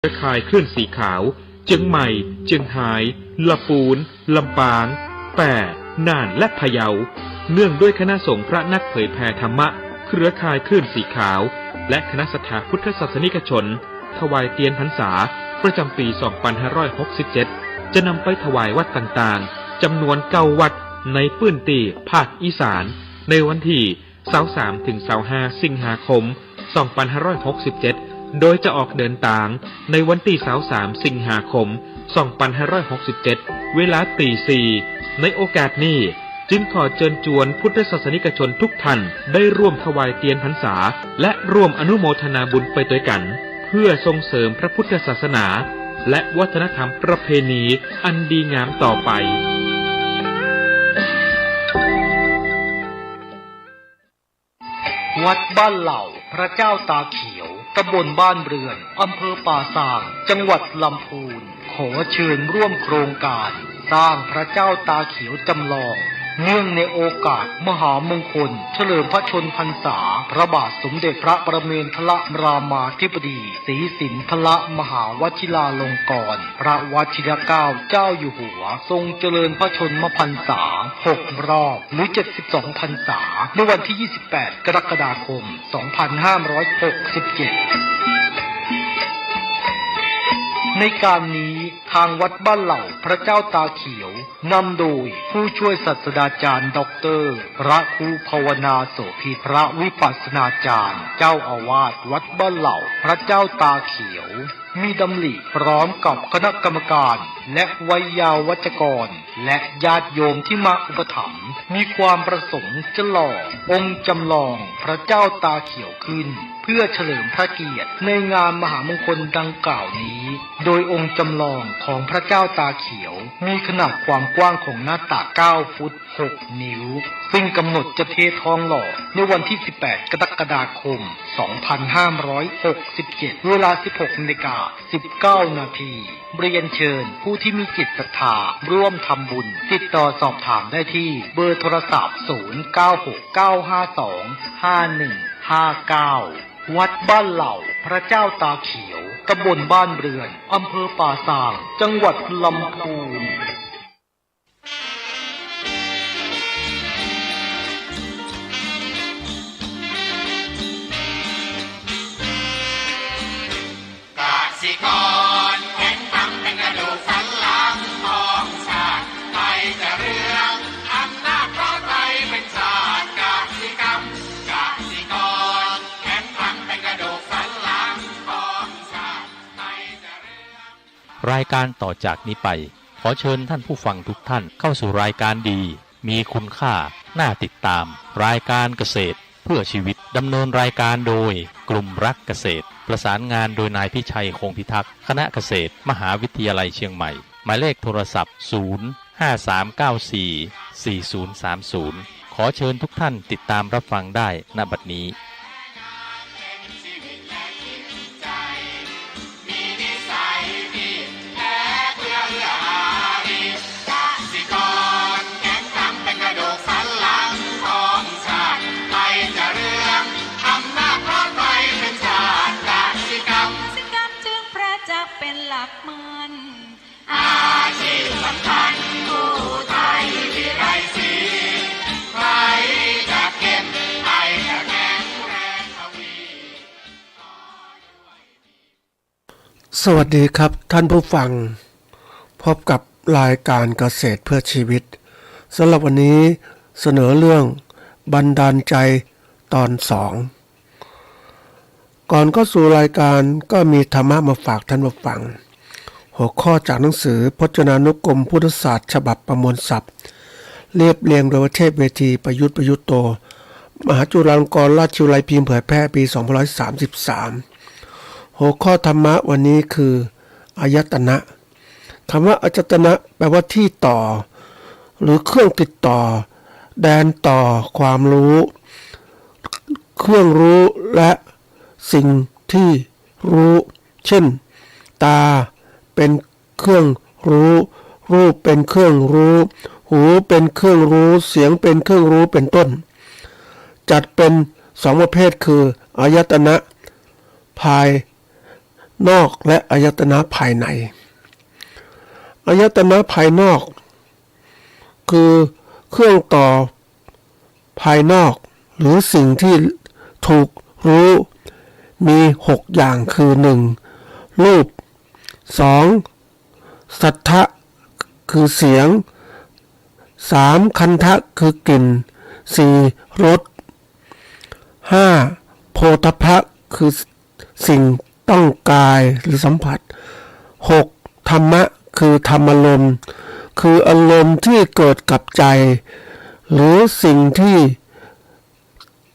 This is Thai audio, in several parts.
เครือข่ายคลื่นสีขาวเชียงใหม่เชียงรายลำพูนลำปางแป่น่านและพะเยาเนื่องด้วยคณะสงฆ์พระนักเผยแผ่ธรรมะเครือข่ายคลื่นสีขาวและคณะศรัทธาพุทธศาสนิกชนถวายเทียนพรรษาประจำปี 2567 จะนำไปถวายวัดต่างๆจำนวน9 วัดในพื้นที่ภาคอีสานในวันที่23ถึง25สิงหาคม 2567โดยจะออกเดินทางในวันที่23สิงหาคม 2567เวลาตี 4ในโอกาสนี้จึงขอเชิญชวนพุทธศาสนิกชนทุกท่านได้ร่วมถวายเทียนพรรษาและร่วมอนุโมทนาบุญไปด้วยกันเพื่อส่งเสริมพระพุทธศาสนาและวัฒนธรรมประเพณีอันดีงามต่อไปวัดบ้านเหล่าพระเจ้าตาเขียวตำบลบ้านเรือนอำเภอป่าซางจังหวัดลำพูนขอเชิญร่วมโครงการสร้างพระเจ้าตาเขียวจำลองเนื่องในโอกาสมหามงคลเฉลิมพระชนมพรรษาพระบาทสมเด็จพระประเมนทรรามาธิบดีศรีสินธรมหาวชิราลงกรณ์พระวชิรเกล้าเจ้าอยู่หัวทรงเจริญพระชนมพรรษา6 รอบหรือ72 พรรษาในวันที่28 กรกฎาคม 2567ในการนี้ทางวัดบ้านเหล่าพระเจ้าตาเขียวนำโดยผู้ช่วยศาสตราจารย์ด็อกเตอร์พระครูภาวนาโสภิพระวิปัสสนาจารย์เจ้าอาวาสวัดบ้านเหล่าพระเจ้าตาเขียวมีดำริพร้อมกับคณะกรรมการและวัยยาวัจกรและญาติโยมที่มาอุปถัมภ์มีความประสงค์จะหล่อองค์จำลองพระเจ้าตาเขียวขึ้นเพื่อเฉลิมพระเกียรติในงานมหามงคลดังกล่าวนี้โดยองค์จำลองของพระเจ้าตาเขียวมีขนาดความกว้างของหน้าตัก9 ฟุต 6 นิ้วซึ่งกำหนดจะเททองหล่อในวันที่18 กรกฎาคม 2567เวลา 16:19 นาทีเรียนเชิญผู้ที่มีจิตศรัทธาร่วมทำบุญติดต่อสอบถามได้ที่เบอร์โทรศัพท์ 0969525159 วัดบ้านเหล่าพระเจ้าตาเขียวตำบลบ้านเรือนอำเภอป่าซางจังหวัดลำพูนรายการต่อจากนี้ไปขอเชิญท่านผู้ฟังทุกท่านเข้าสู่รายการดีมีคุณค่าน่าติดตามรายการเกษตรเพื่อชีวิตดำเนินรายการโดยกลุ่มรักเกษตรประสานงานโดยนายพิชัยคงพิทักษ์คณะเกษตรมหาวิทยาลัยเชียงใหม่หมายเลขโทรศัพท์053944030ขอเชิญทุกท่านติดตามรับฟังได้ณบัดนี้สวัสดีครับท่านผู้ฟังพบกับรายการเกษตรเพื่อชีวิตสำหรับวันนี้เสนอเรื่องบันดาลใจตอน 2ก่อนเข้าสู่รายการก็มีธรรมะมาฝากท่านผู้ฟังหัวข้อจากหนังสือพจนานุกรมพุทธศาสตร์ฉบับประมวลศัพท์เรียบเรียงโดยเทพเวทีประยุทธ์โตมหาจุฬาลงกรณราชวิทยาลัยพิมพ์เผยแพร่ปี 2533หัวข้อธรรมะวันนี้คืออายตนะคำว่าอายตนะแปลว่าที่ต่อหรือเครื่องติดต่อแดนต่อความรู้เครื่องรู้และสิ่งที่รู้เช่นตาเป็นเครื่องรู้รูปเป็นเครื่องรู้หูเป็นเครื่องรู้เสียงเป็นเครื่องรู้เป็นต้นจัดเป็น2 ประเภทคืออายตนะภาย นอกและอายตนะภายในอายตนะภายนอกคือเครื่องต่อภายนอกหรือสิ่งที่ถูกรู้มี6อย่างคือ1รูป2สัทธะคือเสียง3คันธะคือกลิ่น4รส5โผฏฐัพพะคือสิ่งต้องกายหรือสัมผัส6ธรรมะคือธรรมอารมณ์คืออารมณ์ที่เกิดกับใจหรือสิ่งที่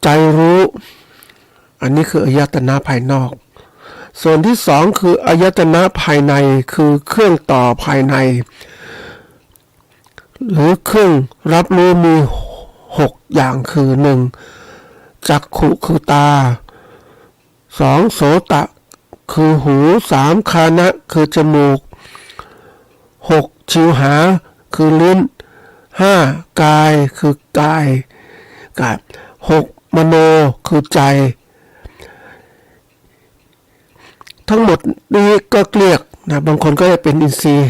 ใจรู้อันนี้คืออายตนะภายนอกส่วนที่2คืออายตนะภายในคือเครื่องต่อภายในหรือเครื่องรับรู้มี6อย่างคือ1จักขุคือตา2โสตะคือหู3คานะคือจมูก6ชิวหาคือลิ้น5กายคือกาย6มโนคือใจทั้งหมดนี้ก็เรียกนะบางคนก็จะเป็นอินทรีย์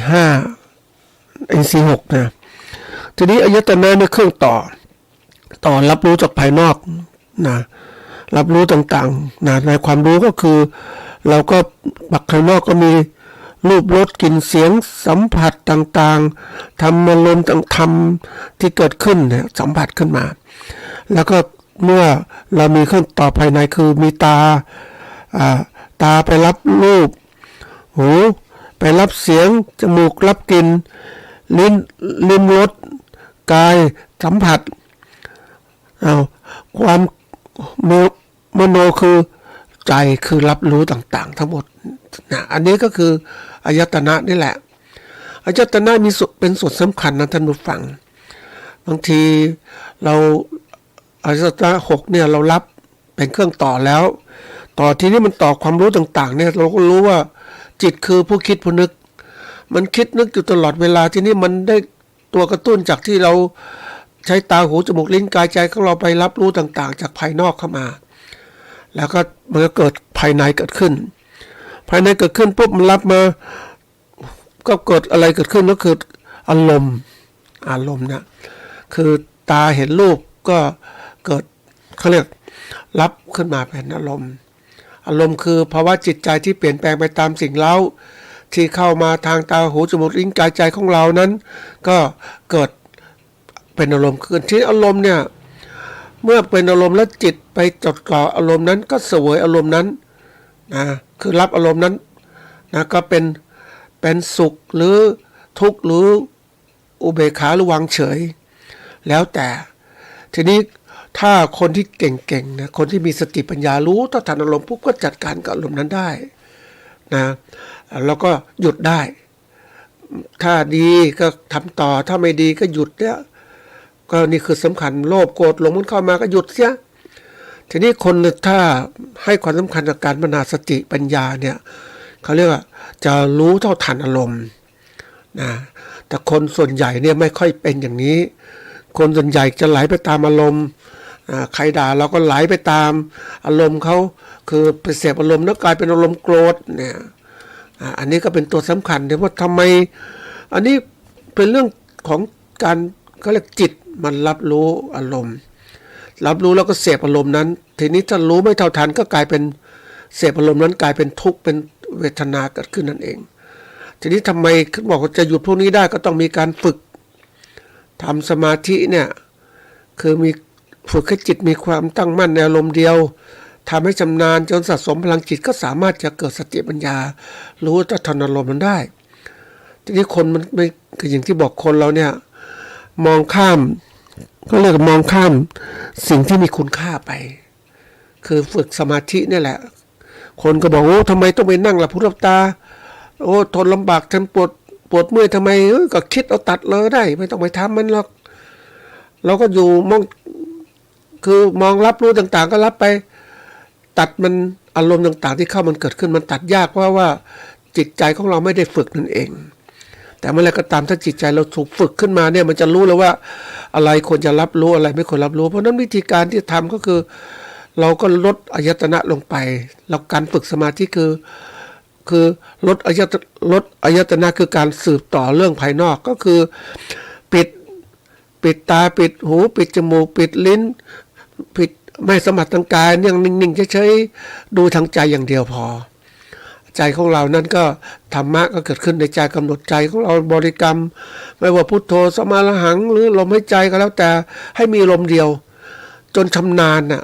5อินทรีย์6นะทีนี้อายตนะเนี่ยเครื่องต่อรับรู้จากภายนอกนะรับรู้ต่างๆนะในความรู้ก็คือเราก็บักภายนอกก็มีรูปรสกลิ่นเสียงสัมผัสต่างๆธรรมอารมณ์ธรรมที่เกิดขึ้นเนี่ยสัมผัสขึ้นมาแล้วก็เมื่อเรามีเครื่องต่อภายในคือมีตาไปรับรูปหูไปรับเสียงจมูกรับกลิ่นลิ้มรสกายสัมผัสความมโนคือใจคือรับรู้ต่างๆทั้งหมดนะอันนี้ก็คืออายตนะนี่แหละอายตนะมีเป็นส่วนสำคัญนะท่านผู้ฟังบางทีเราอายตนะ6เนี่ยเรารับเป็นเครื่องต่อแล้วต่อทีนี้มันต่อความรู้ต่างๆเนี่ยเราก็รู้ว่าจิตคือผู้คิดผู้นึกมันคิดนึกอยู่ตลอดเวลาทีนี้มันได้ตัวกระตุ้นจากที่เราใช้ตาหูจมูกลิ้นกายใจของเราไปรับรู้ต่างๆจากภายนอกเข้ามาแล้วก็มันก็เกิดภายในเกิดขึ้นภายในเกิดขึ้นปุ๊บมันรับมาก็เกิดอะไรเกิดขึ้นก็คืออารมณ์นะคือตาเห็นรูปก็เกิดเขาเรียกรับขึ้นมาเป็นอารมณ์คือภาวะจิตใจที่เปลี่ยนแปลงไปตามสิ่งเร้าที่เข้ามาทางตาหูจมูกลิ้นกายใจของเรานั้นก็เกิดเป็นอารมณ์ขึ้นที่อารมณ์เนี่ยเมื่อเป็นอารมณ์แล้วจิตไปจดจ่ออารมณ์นั้นก็เสวยอารมณ์นั้นนะคือรับอารมณ์นั้นนะก็เป็นสุขหรือทุกข์หรืออุเบกขาหรือวางเฉยแล้วแต่ทีนี้ถ้าคนที่เก่งๆนะคนที่มีสติปัญญารู้ต่อทันอารมณ์ปุ๊บก็จัดการกับอารมณ์นั้นได้นะแล้วก็หยุดได้ถ้าดีก็ทำต่อถ้าไม่ดีก็หยุดเนี่ยก็นี่คือสำคัญโลภโกรธหลงมันเข้ามาก็หยุดเสียทีนี้คนถ้าให้ความสำคัญกับการพัฒนาสติปัญญาเนี่ยเขาเรียกว่าจะรู้เท่าทันอารมณ์นะแต่คนส่วนใหญ่เนี่ยไม่ค่อยเป็นอย่างนี้คนส่วนใหญ่จะไหลไปตามอารมณ์ใครด่าเราก็ไหลไปตามอารมณ์เขาคือไปเสพอารมณ์แล้วกลายเป็นอารมณ์โกรธเนี่ยอันนี้ก็เป็นตัวสำคัญที่ว่าทำไมอันนี้เป็นเรื่องของการเขาเรียกจิตมันรับรู้อารมณ์รับรู้แล้วก็เสพอารมณ์นั้นทีนี้ถ้ารู้ไม่เท่าทันก็กลายเป็นเสพอารมณ์นั้นกลายเป็นทุกข์เป็นเวทนาเกิดขึ้นนั่นเองทีนี้ทำไมบอกว่าจะหยุดพวกนี้ได้ก็ต้องมีการฝึกทำสมาธิเนี่ยคือมีฝึกให้จิตมีความตั้งมั่นในอารมณ์เดียวทำให้ชำนาญจนสะสมพลังจิตก็สามารถจะเกิดสติปัญญารู้จะทันอารมณ์มันได้ทีนี้คนมันไม่คืออย่างที่บอกคนเราเนี่ยมองข้ามก็เรียกมองข้ามสิ่งที่มีคุณค่าไปคือฝึกสมาธินี่แหละคนก็บอกโอ้ทำไมต้องไปนั่งหลับหูหลับตาโอ้ทนลำบากทนปวดเมื่อยทำไมก็คิดเอาตัดเลยได้ไม่ต้องไปทำมันหรอกเราก็อยู่มองคือมองรับรู้ต่างๆก็รับไปตัดมันอารมณ์ต่างๆที่เข้ามันเกิดขึ้นมันตัดยากเพราะว่าจิตใจของเราไม่ได้ฝึกนั่นเองแต่เมื่อไรก็ตามถ้าจิตใจเราถูกฝึกขึ้นมาเนี่ยมันจะรู้แล้วว่าอะไรควรจะรับรู้อะไรไม่ควรรับรู้เพราะนั้นวิธีการที่ทำก็คือเราก็ลดอายตนะลงไปแล้วการฝึกสมาธิคือ คือลดอายตนะคือการสืบต่อเรื่องภายนอกก็คือปิดตาปิดหูปิดจมูกปิดลิ้นปิดไม่สัมผัสทางกายยังนิ่งๆเฉยๆดูทางใจอย่างเดียวพอใจของเรานั้นก็ธรรมะก็เกิดขึ้นในใจกำหนดใจของเราบริกรรมไม่ว่าพุทโธสมาอรหังหรือลมหายใจก็แล้วแต่ให้มีลมเดียวจนชำนาญน่ะ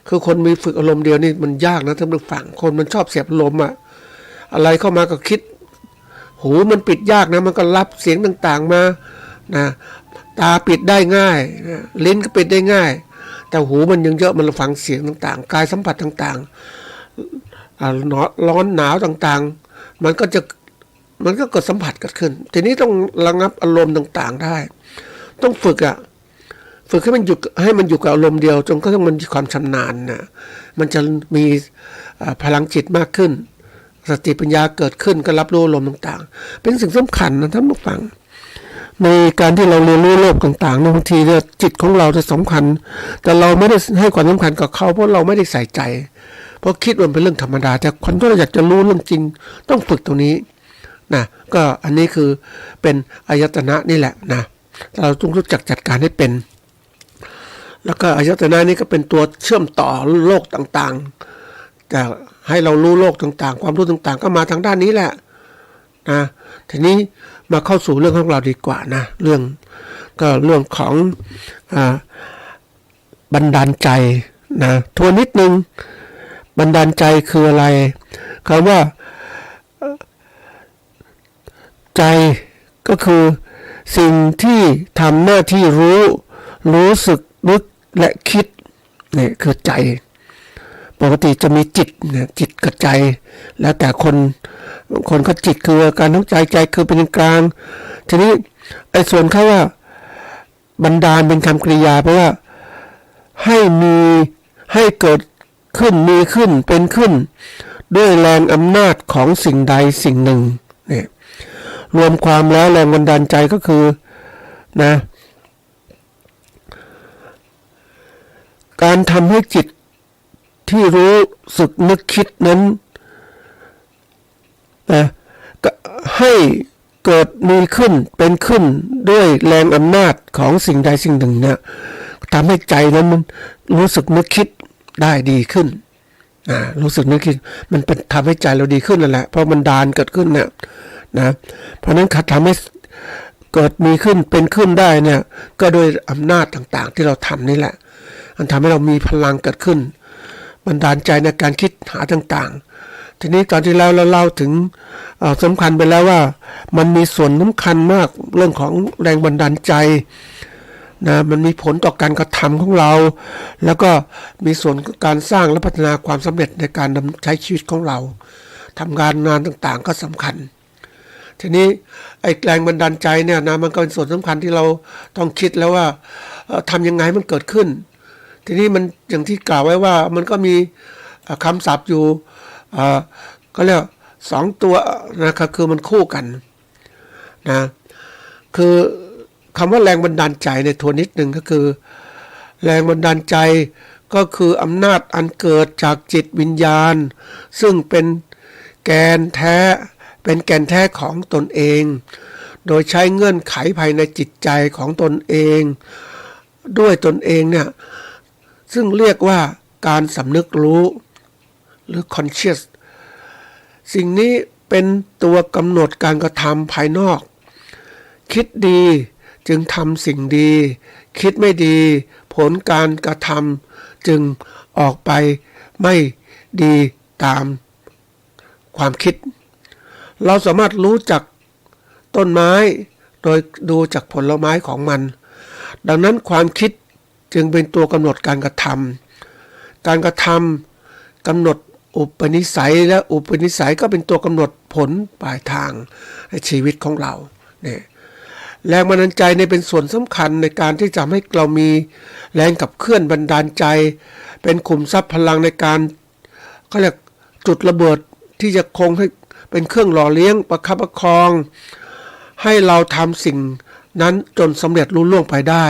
คือคนมีฝึกอารมณ์เดียวนี่มันยากนะท่านผู้ฟังคนมันชอบเสียบลมอ่ะอะไรเข้ามาก็คิดหูมันปิดยากนะมันก็รับเสียงต่างๆมานะตาปิดได้ง่ายนะลิ้นก็ปิดได้ง่ายแต่หูมันยังเยอะมันฟังเสียงต่างๆกายสัมผัสต่างๆร้อนหนาวต่างๆมันก็เกิดสัมผัสเกิดขึ้นทีนี้ต้องระงับอารมณ์ต่างๆได้ต้องฝึกให้มันอยู่กับอารมณ์เดียวจนกระทั่งมันมีความชำนาญนะมันจะมีพลังจิตมากขึ้นสติปัญญาเกิดขึ้นก็รับรู้อารมณ์ต่างๆเป็นสิ่งสำคัญนะท่านผู้ฟังในการที่เราเรียนรู้โลกต่างๆบางทีเนี่ยจิตของเราจะสำคัญแต่เราไม่ได้ให้ความสำคัญกับเขาเพราะเราไม่ได้ใส่ใจเพราะคิดว่าเป็นเรื่องธรรมดาแต่คนที่เราอยากจะรู้เรื่องจริงต้องฝึกตรงนี้นะก็อันนี้คือเป็นอายตนะนี่แหละนะเราต้องรู้จักจัดการให้เป็นแล้วก็อายตนะนี้ก็เป็นตัวเชื่อมต่อโลกต่างๆแต่ให้เรารู้โลกต่างๆความรู้ต่างๆก็มาทางด้านนี้แหละนะทีนี้มาเข้าสู่เรื่องของเราดีกว่านะเรื่องของบันดาลใจนะทวนนิดนึงบันดาลใจคืออะไรคำว่าใจก็คือสิ่งที่ทำหน้าที่รู้สึกนึกและคิดนี่คือใจปกติจะมีจิตนะจิตกับใจแล้วแต่คนก็จิตคือการทั้งใจคือเป็นกลางทีนี้ไอ้ส่วนเขาว่าบันดาลเป็นคำกริยาแปลว่าให้เกิดขึ้นมีขึ้นเป็นขึ้นด้วยแรงอำนาจของสิ่งใดสิ่งหนึ่งเนี่ยรวมความแล้วแรงบันดาลใจก็คือนะการทำให้จิตที่รู้สึกนึกคิดนั้นนะให้เกิดมีขึ้นเป็นขึ้นด้วยแรงอำนาจของสิ่งใดสิ่งหนึ่งเนี่ยทำให้ใจนั้นมันรู้สึกนึกคิดได้ดีขึ้นรู้สึกนึกคิดมันเป็นทำให้ใจเราดีขึ้นนั่นแหละเพราะมันดานเกิดขึ้นเนี่ยนะเพราะนั้นทำให้เกิดมีขึ้นเป็นขึ้นได้เนี่ยก็โดยอำนาจต่างๆที่เราทำนี่แหละมันทำให้เรามีพลังเกิดขึ้นบันดาลใจในการคิดหาต่างๆทีนี้ตอนที่แล้วเราเล่าถึงสำคัญไปแล้วว่ามันมีส่วนสำคัญมากเรื่องของแรงบันดาลใจนะมันมีผลต่อการกระทำของเราแล้วก็มีส่วนการสร้างและพัฒนาความสำเร็จในการใช้ชีวิตของเราทำงานต่างๆก็สำคัญทีนี้ไอ้แรงบันดาลใจเนี่ยนะมันก็เป็นส่วนสำคัญที่เราต้องคิดแล้วว่าทำยังไงมันเกิดขึ้นทีนี้มันอย่างที่กล่าวไว้ว่ามันก็มีคำศัพท์อยู่ก็เรียก2ตัวนะครับคือมันคู่กันนะคือคำว่าแรงบันดาลใจในทวนนิดหนึ่งก็คือแรงบันดาลใจก็คืออำนาจอันเกิดจากจิตวิญญาณซึ่งเป็นแกนแท้ของตนเองโดยใช้เงื่อนไขภายในจิตใจของตนเองด้วยตนเองเนี่ยซึ่งเรียกว่าการสำนึกรู้หรือ conscious สิ่งนี้เป็นตัวกำหนดการกระทำภายนอกคิดดีจึงทำสิ่งดีคิดไม่ดีผลการกระทำจึงออกไปไม่ดีตามความคิดเราสามารถรู้จักต้นไม้โดยดูจากผลไม้ของมันดังนั้นความคิดจึงเป็นตัวกำหนดการกระทำกำหนดอุปนิสัยและอุปนิสัยก็เป็นตัวกำหนดผลปลายทางในชีวิตของเราเนี่ยแรงบันดาลใจเนี่ยเป็นส่วนสำคัญในการที่จะให้เรามีแรงขับเคลื่อนบันดาลใจเป็นขุมทรัพย์พลังในการเขาเรียกจุดระเบิดที่จะคงให้เป็นเครื่องหล่อเลี้ยงประคับประคองให้เราทำสิ่งนั้นจนสำเร็จลุล่วงไปได้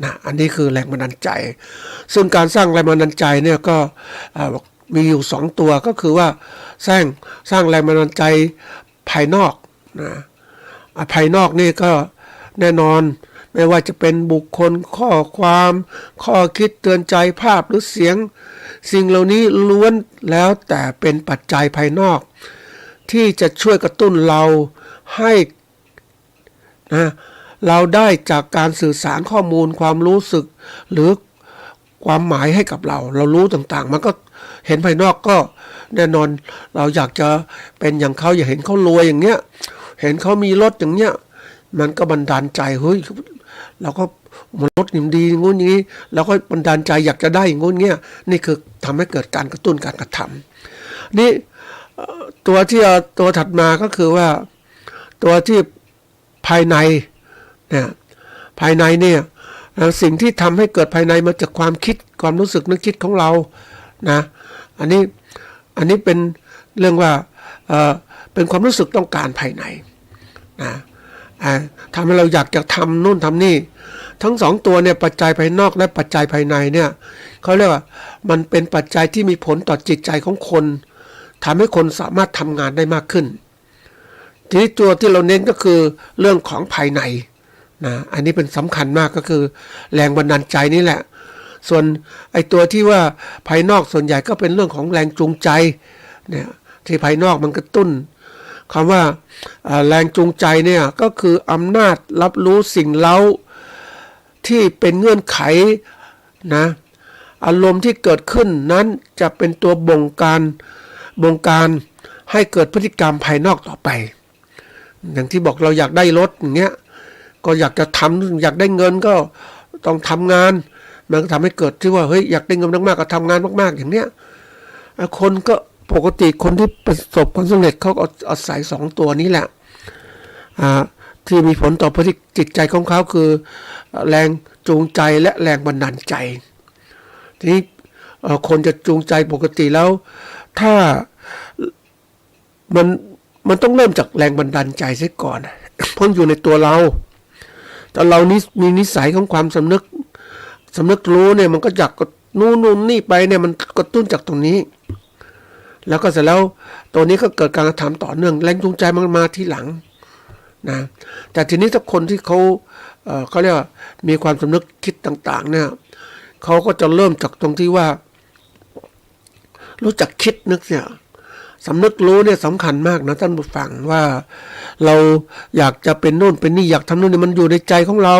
นะอันนี้คือแรงบันดาลใจซึ่งการสร้างแรงบันดาลใจเนี่ยก็ มีอยู่2ตัวก็คือว่าสร้างแรงบันดาลใจภายนอกนะภายนอกนี่ก็แน่นอนไม่ว่าจะเป็นบุคคลข้อความข้อคิดเตือนใจภาพหรือเสียงสิ่งเหล่านี้ล้วนแล้วแต่เป็นปัจจัยภายนอกที่จะช่วยกระตุ้นเราให้นะเราได้จากการสื่อสารข้อมูลความรู้สึกหรือความหมายให้กับเรารู้ต่างๆมันก็เห็นภายนอกก็แน่นอนเราอยากจะเป็นอย่างเขาอยากเห็นเขารวยอย่างเงี้ยเห็นเขามีรถอย่างเงี้ยมันก็บันดาลใจเฮ้ยเราก็มันรถนิ่มดีงูนี้เราก็บันดาลใจอยากจะได้งูเงี้ยนี่คือทำให้เกิดการกระตุ้นการกระทำนี่ตัวถัดมาก็คือว่าตัวที่ภายในเนี่ยภายในเนี่ยสิ่งที่ทำให้เกิดภายในมาจากความคิดความรู้สึกนึกคิดของเรานะอันนี้เป็นเรื่องว่าเป็นความรู้สึกต้องการภายในนะทำให้เราอยากจะทำนู่นทำนี่ทั้ง2ตัวเนี่ยปัจจัยภายนอกและปัจจัยภายในเนี่ยเขาเรียกว่ามันเป็นปัจจัยที่มีผลต่อจิตใจของคนทำให้คนสามารถทำงานได้มากขึ้นทีนี้ตัวที่เราเน้นก็คือเรื่องของภายในนะอันนี้เป็นสำคัญมากก็คือแรงบันดาลใจนี่แหละส่วนไอ้ตัวที่ว่าภายนอกส่วนใหญ่ก็เป็นเรื่องของแรงจูงใจเนี่ยที่ภายนอกมันกระตุ้นคำว่าแรงจูงใจเนี่ยก็คืออำนาจรับรู้สิ่งเร้าที่เป็นเงื่อนไขนะอารมณ์ที่เกิดขึ้นนั้นจะเป็นตัวบงการให้เกิดพฤติกรรมภายนอกต่อไปอย่างที่บอกเราอยากได้รถอย่างเงี้ยก็อยากจะทำอยากได้เงินก็ต้องทำงานมันก็ทำให้เกิดที่ว่าเฮ้ยอยากได้เงินมากๆก็ทำงานมากๆอย่างเนี้ยคนก็ปกติคนที่ประสบความสำเร็จเขาก็อาศัย2ตัวนี้แหละที่มีผลต่อพฤติจิตใจของเขาคือแรงจูงใจและแรงบันดาลใจทีนี้คนจะจูงใจปกติแล้วถ้ามันต้องเริ่มจากแรงบันดาลใจซะก่อนเพราะอยู่ในตัวเราแต่เรานี้มีนิสัยของความสำนึกรู้เนี่ยมันก็อยากนู่นนี่ไปเนี่ยมันกระตุ้นจากตรงนี้แล้วก็เสร็จแล้วตัวนี้ก็เกิดการกระทำต่อเนื่องแรงจูงใจมันมาทีหลังนะแต่ทีนี้ถ้าคนที่เขาเรียกว่ามีความสำนึกคิดต่างๆเนี่ยเขาก็จะเริ่มจากตรงที่ว่ารู้จักคิดนึกเนี่ยสำนึกรู้เนี่ยสำคัญมากนะท่านผู้ฟังว่าเราอยากจะเป็นโน่นเป็นนี่อยากทำโน่นนี่มันอยู่ในใจของเรา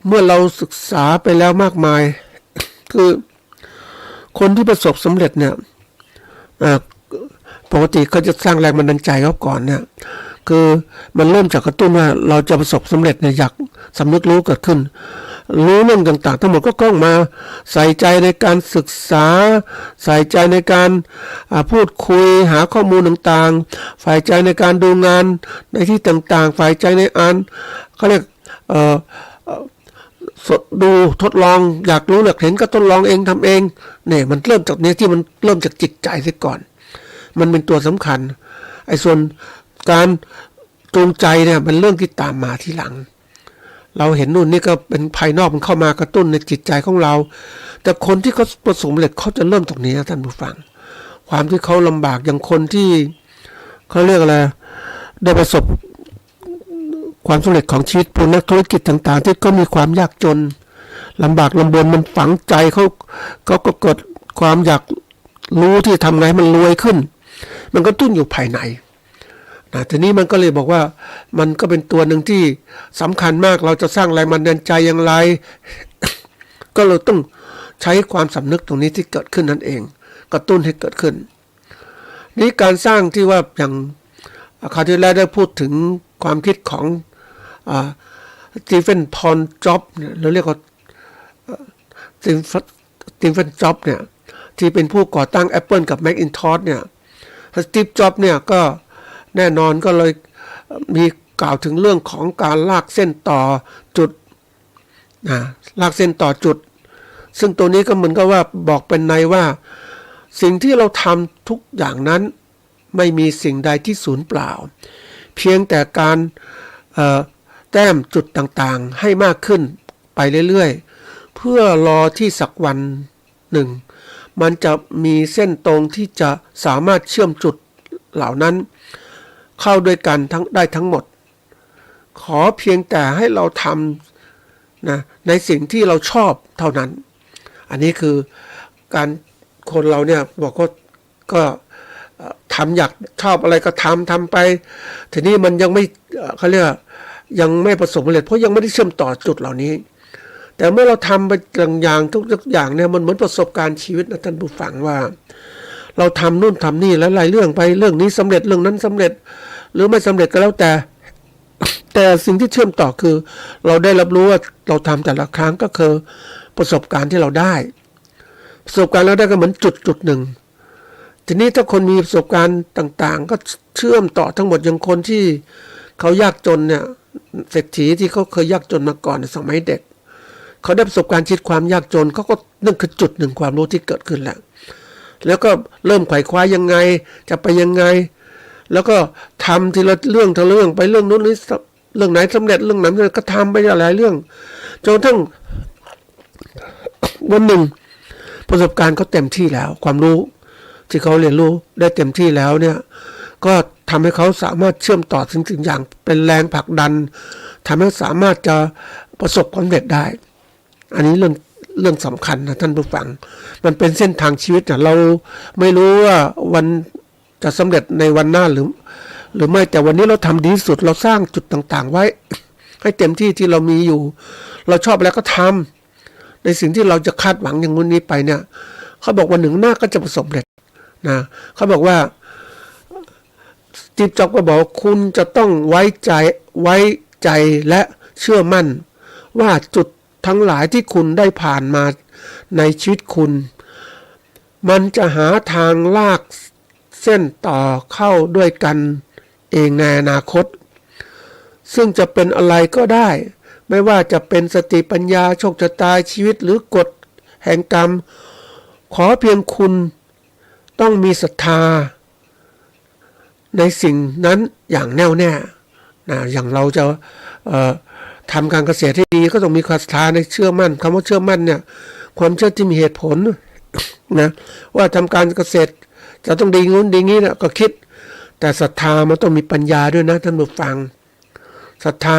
เมื่อเราศึกษาไปแล้วมากมายคือคนที่ประสบสำเร็จเนี่ยปกติเขาจะสร้างแรงบันดาลใจเขาก่อนเนี่ยคือมันเริ่มจากกระตุ้นว่าเราจะประสบสำเร็จเนี่ยอยากสำนึกรู้เกิดขึ้นรู้เรื่องต่างๆทั้งหมดก็ต้องมาใส่ใจในการศึกษาใส่ใจในการพูดคุยหาข้อมูลต่างๆฝ่ายใจในการดูงานในที่ต่างๆฝ่ายใจในเขาเรียกดูทดลองอยากรู้อยากเห็นก็ทดลองเองทำเองเนี่ยมันเริ่มจากนี้ที่มันเริ่มจากจิตใจซะก่อนมันเป็นตัวสำคัญไอ้ส่วนการจูงใจเนี่ยเป็นเรื่องที่ตามมาทีหลังเราเห็นนู่นนี่ก็เป็นภายนอกมันเข้ามากระตุ้นในจิตใจของเราแต่คนที่เขาประสบความสำเร็จเขาจะเริ่มตรงนี้ท่านผู้ฟังความที่เขาลำบากอย่างคนที่เขาเรียกอะไรได้ประสบความสำเร็จของชีวิตพวกนักธุรกิจต่างๆที่ก็มีความยากจนลำบากลำบนมันฝังใจเขาก็เกิดความอยากรู้ที่ทำไงมันรวยขึ้นมันก็ตุ้นอยู่ภายในนะทีนี้มันก็เลยบอกว่ามันก็เป็นตัวหนึ่งที่สำคัญมากเราจะสร้างแรงบันดาลใจอย่างไร ก็เราต้องใช้ความสำนึกตรงนี้ที่เกิดขึ้นนั่นเองกระตุ้นให้เกิดขึ้นนี่การสร้างที่ว่าอย่างคราวที่แล้วได้พูดถึงความคิดของสตีเฟนพอลจ็อบเนี่ยเราเรียกว่าสตีเฟนจ็อบเนี่ยที่เป็นผู้ก่อตั้ง Apple กับ Macintosh เนี่ยสตีฟจ็อบเนี่ยก็แน่นอนก็เลยมีกล่าวถึงเรื่องของการลากเส้นต่อจุดลากเส้นต่อจุดซึ่งตัวนี้ก็เหมือนกับว่าบอกเป็นในว่าสิ่งที่เราทำทุกอย่างนั้นไม่มีสิ่งใดที่สูญเปล่าเพียงแต่การแต้มจุดต่างๆให้มากขึ้นไปเรื่อยๆเพื่อรอที่สักวันหนึ่ง มันจะมีเส้นตรงที่จะสามารถเชื่อมจุดเหล่านั้นเข้าด้วยกันได้ทั้งหมดขอเพียงแต่ให้เราทำนะในสิ่งที่เราชอบเท่านั้นอันนี้คือการคนเราเนี่ยบอกว่าก็ทำอยากชอบอะไรก็ทำไปทีนี้มันยังไม่เขาเรียกยังไม่ประสบความสำเร็จเพราะยังไม่ได้เชื่อมต่อจุดเหล่านี้แต่เมื่อเราทำไปอย่างทุกอย่างเนี่ยมันเหมือนประสบการณ์ชีวิตนะท่านผู้ฟังว่าเราทำนู่นทำนี่แล้วหลายเรื่องไปเรื่องนี้สำเร็จเรื่องนั้นสำเร็จหรือไม่สำเร็จก็แล้วแต่สิ่งที่เชื่อมต่อคือเราได้รับรู้ว่าเราทำแต่ละครั้งก็คือประสบการณ์ที่เราได้ประสบการณ์เราได้ก็เหมือนจุดหนึ่งทีนี้ถ้าคนมีประสบการณ์ต่างๆก็เชื่อมต่อทั้งหมดอย่างคนที่เขายากจนเนี่ยเศรษฐีที่เขาเคยยากจนมาก่อนในสมัยเด็กเขาได้ประสบการณ์ชีวิตความยากจนเขาก็นั่นคือจุดหนึ่งความรู้ที่เกิดขึ้นแล้วก็เริ่มไขว่คว้ายังไงจะไปยังไงแล้วก็ทำทีละเรื่องไปเรื่องนู้นเรื่องไหนสำเร็จเรื่องไหนก็ทำไปหลายเรื่องจนกระทั่งวันหนึ่งประสบการณ์เขาเต็มที่แล้วความรู้ที่เขาเรียนรู้ได้เต็มที่แล้วเนี่ยก็ทำให้เขาสามารถเชื่อมต่อสิ่งอย่างเป็นแรงผลักดันทำให้สามารถจะประสบความสำเร็จได้อันนี้เรื่องสำคัญนะท่านผู้ฟังมันเป็นเส้นทางชีวิตนะเราไม่รู้ว่าวันจะสำเร็จในวันหน้าหรือไม่แต่วันนี้เราทำดีที่สุดเราสร้างจุดต่างๆไว้ให้เต็มที่ที่เรามีอยู่เราชอบแล้วก็ทำในสิ่งที่เราจะคาดหวังอย่างนี้ไปเนี่ยเขาบอกวันหนึ่งหน้าก็จะประสบความสำเร็จนะเขาบอกว่าสตีฟจ็อบส์ก็บอกคุณจะต้องไว้ใจและเชื่อมั่นว่าจุดทั้งหลายที่คุณได้ผ่านมาในชีวิตคุณมันจะหาทางลากเส้นต่อเข้าด้วยกันเองในอนาคตซึ่งจะเป็นอะไรก็ได้ไม่ว่าจะเป็นสติปัญญาโชคชะตาชีวิตหรือกฎแห่งกรรมขอเพียงคุณต้องมีศรัทธาในสิ่งนั้นอย่างแน่วแน่นะอย่างเราจะทำการเกษตรให้ดีก็ต้องมีความศรัทธาในเชื่อมั่นคำว่าเชื่อมั่นเนี่ยความเชื่อที่มีเหตุผลนะว่าทำการเกษตรจะต้องดีงู้นดีงี้นะก็คิดแต่ศรัทธามันต้องมีปัญญาด้วยนะท่านผู้ฟังศรัทธา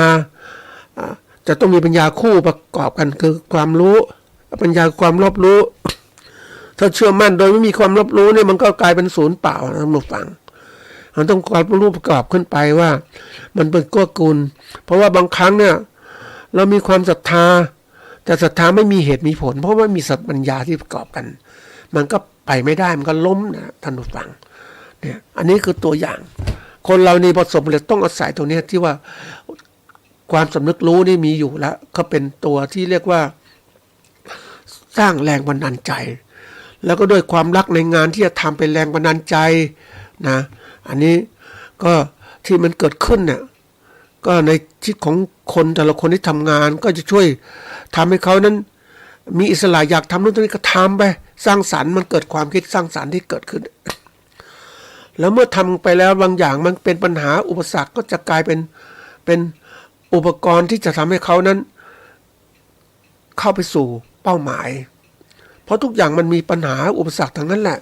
จะต้องมีปัญญาคู่ประกอบกันคือความรู้ปัญญาความรอบรู้ถ้าเชื่อมั่นโดยไม่มีความรอบรู้เนี่ยมันก็กลายเป็นศูนย์เปล่านะท่านผู้ฟังมันต้องความรู้ประกอบขึ้นไปว่ามันเป็นก้อกูลเพราะว่าบางครั้งเนี่ยเรามีความศรัทธาแต่ศรัทธาไม่มีเหตุมีผลเพราะว่ามีสัตว์ปัญญาที่ประกอบกันมันก็ไปไม่ได้มันก็ล้มนะท่านผู้ฟังเนี่ยอันนี้คือตัวอย่างคนเรานี่ประสบความสำเร็จต้องอาศัยตรงนี้ที่ว่าความสำนึกรู้นี่มีอยู่แล้วก็เป็นตัวที่เรียกว่าสร้างแรงบันดาลใจแล้วก็ด้วยความรักในงานที่จะทำเป็นแรงบันดาลใจนะอันนี้ก็ที่มันเกิดขึ้นเนี่ยก็ในชีวิตของคนแต่ละคนที่ทำงานก็จะช่วยทำให้เขานั้นมีอิสระอยากทำนู่นนี่ก็ทำไปสร้างสรรค์มันเกิดความคิดสร้างสรรค์ที่เกิดขึ้นแล้วเมื่อทำไปแล้วบางอย่างมันเป็นปัญหาอุปสรรคก็จะกลายเป็นอุปกรณ์ที่จะทำให้เขานั้นเข้าไปสู่เป้าหมายเพราะทุกอย่างมันมีปัญหาอุปสรรคทั้งนั้นแหละ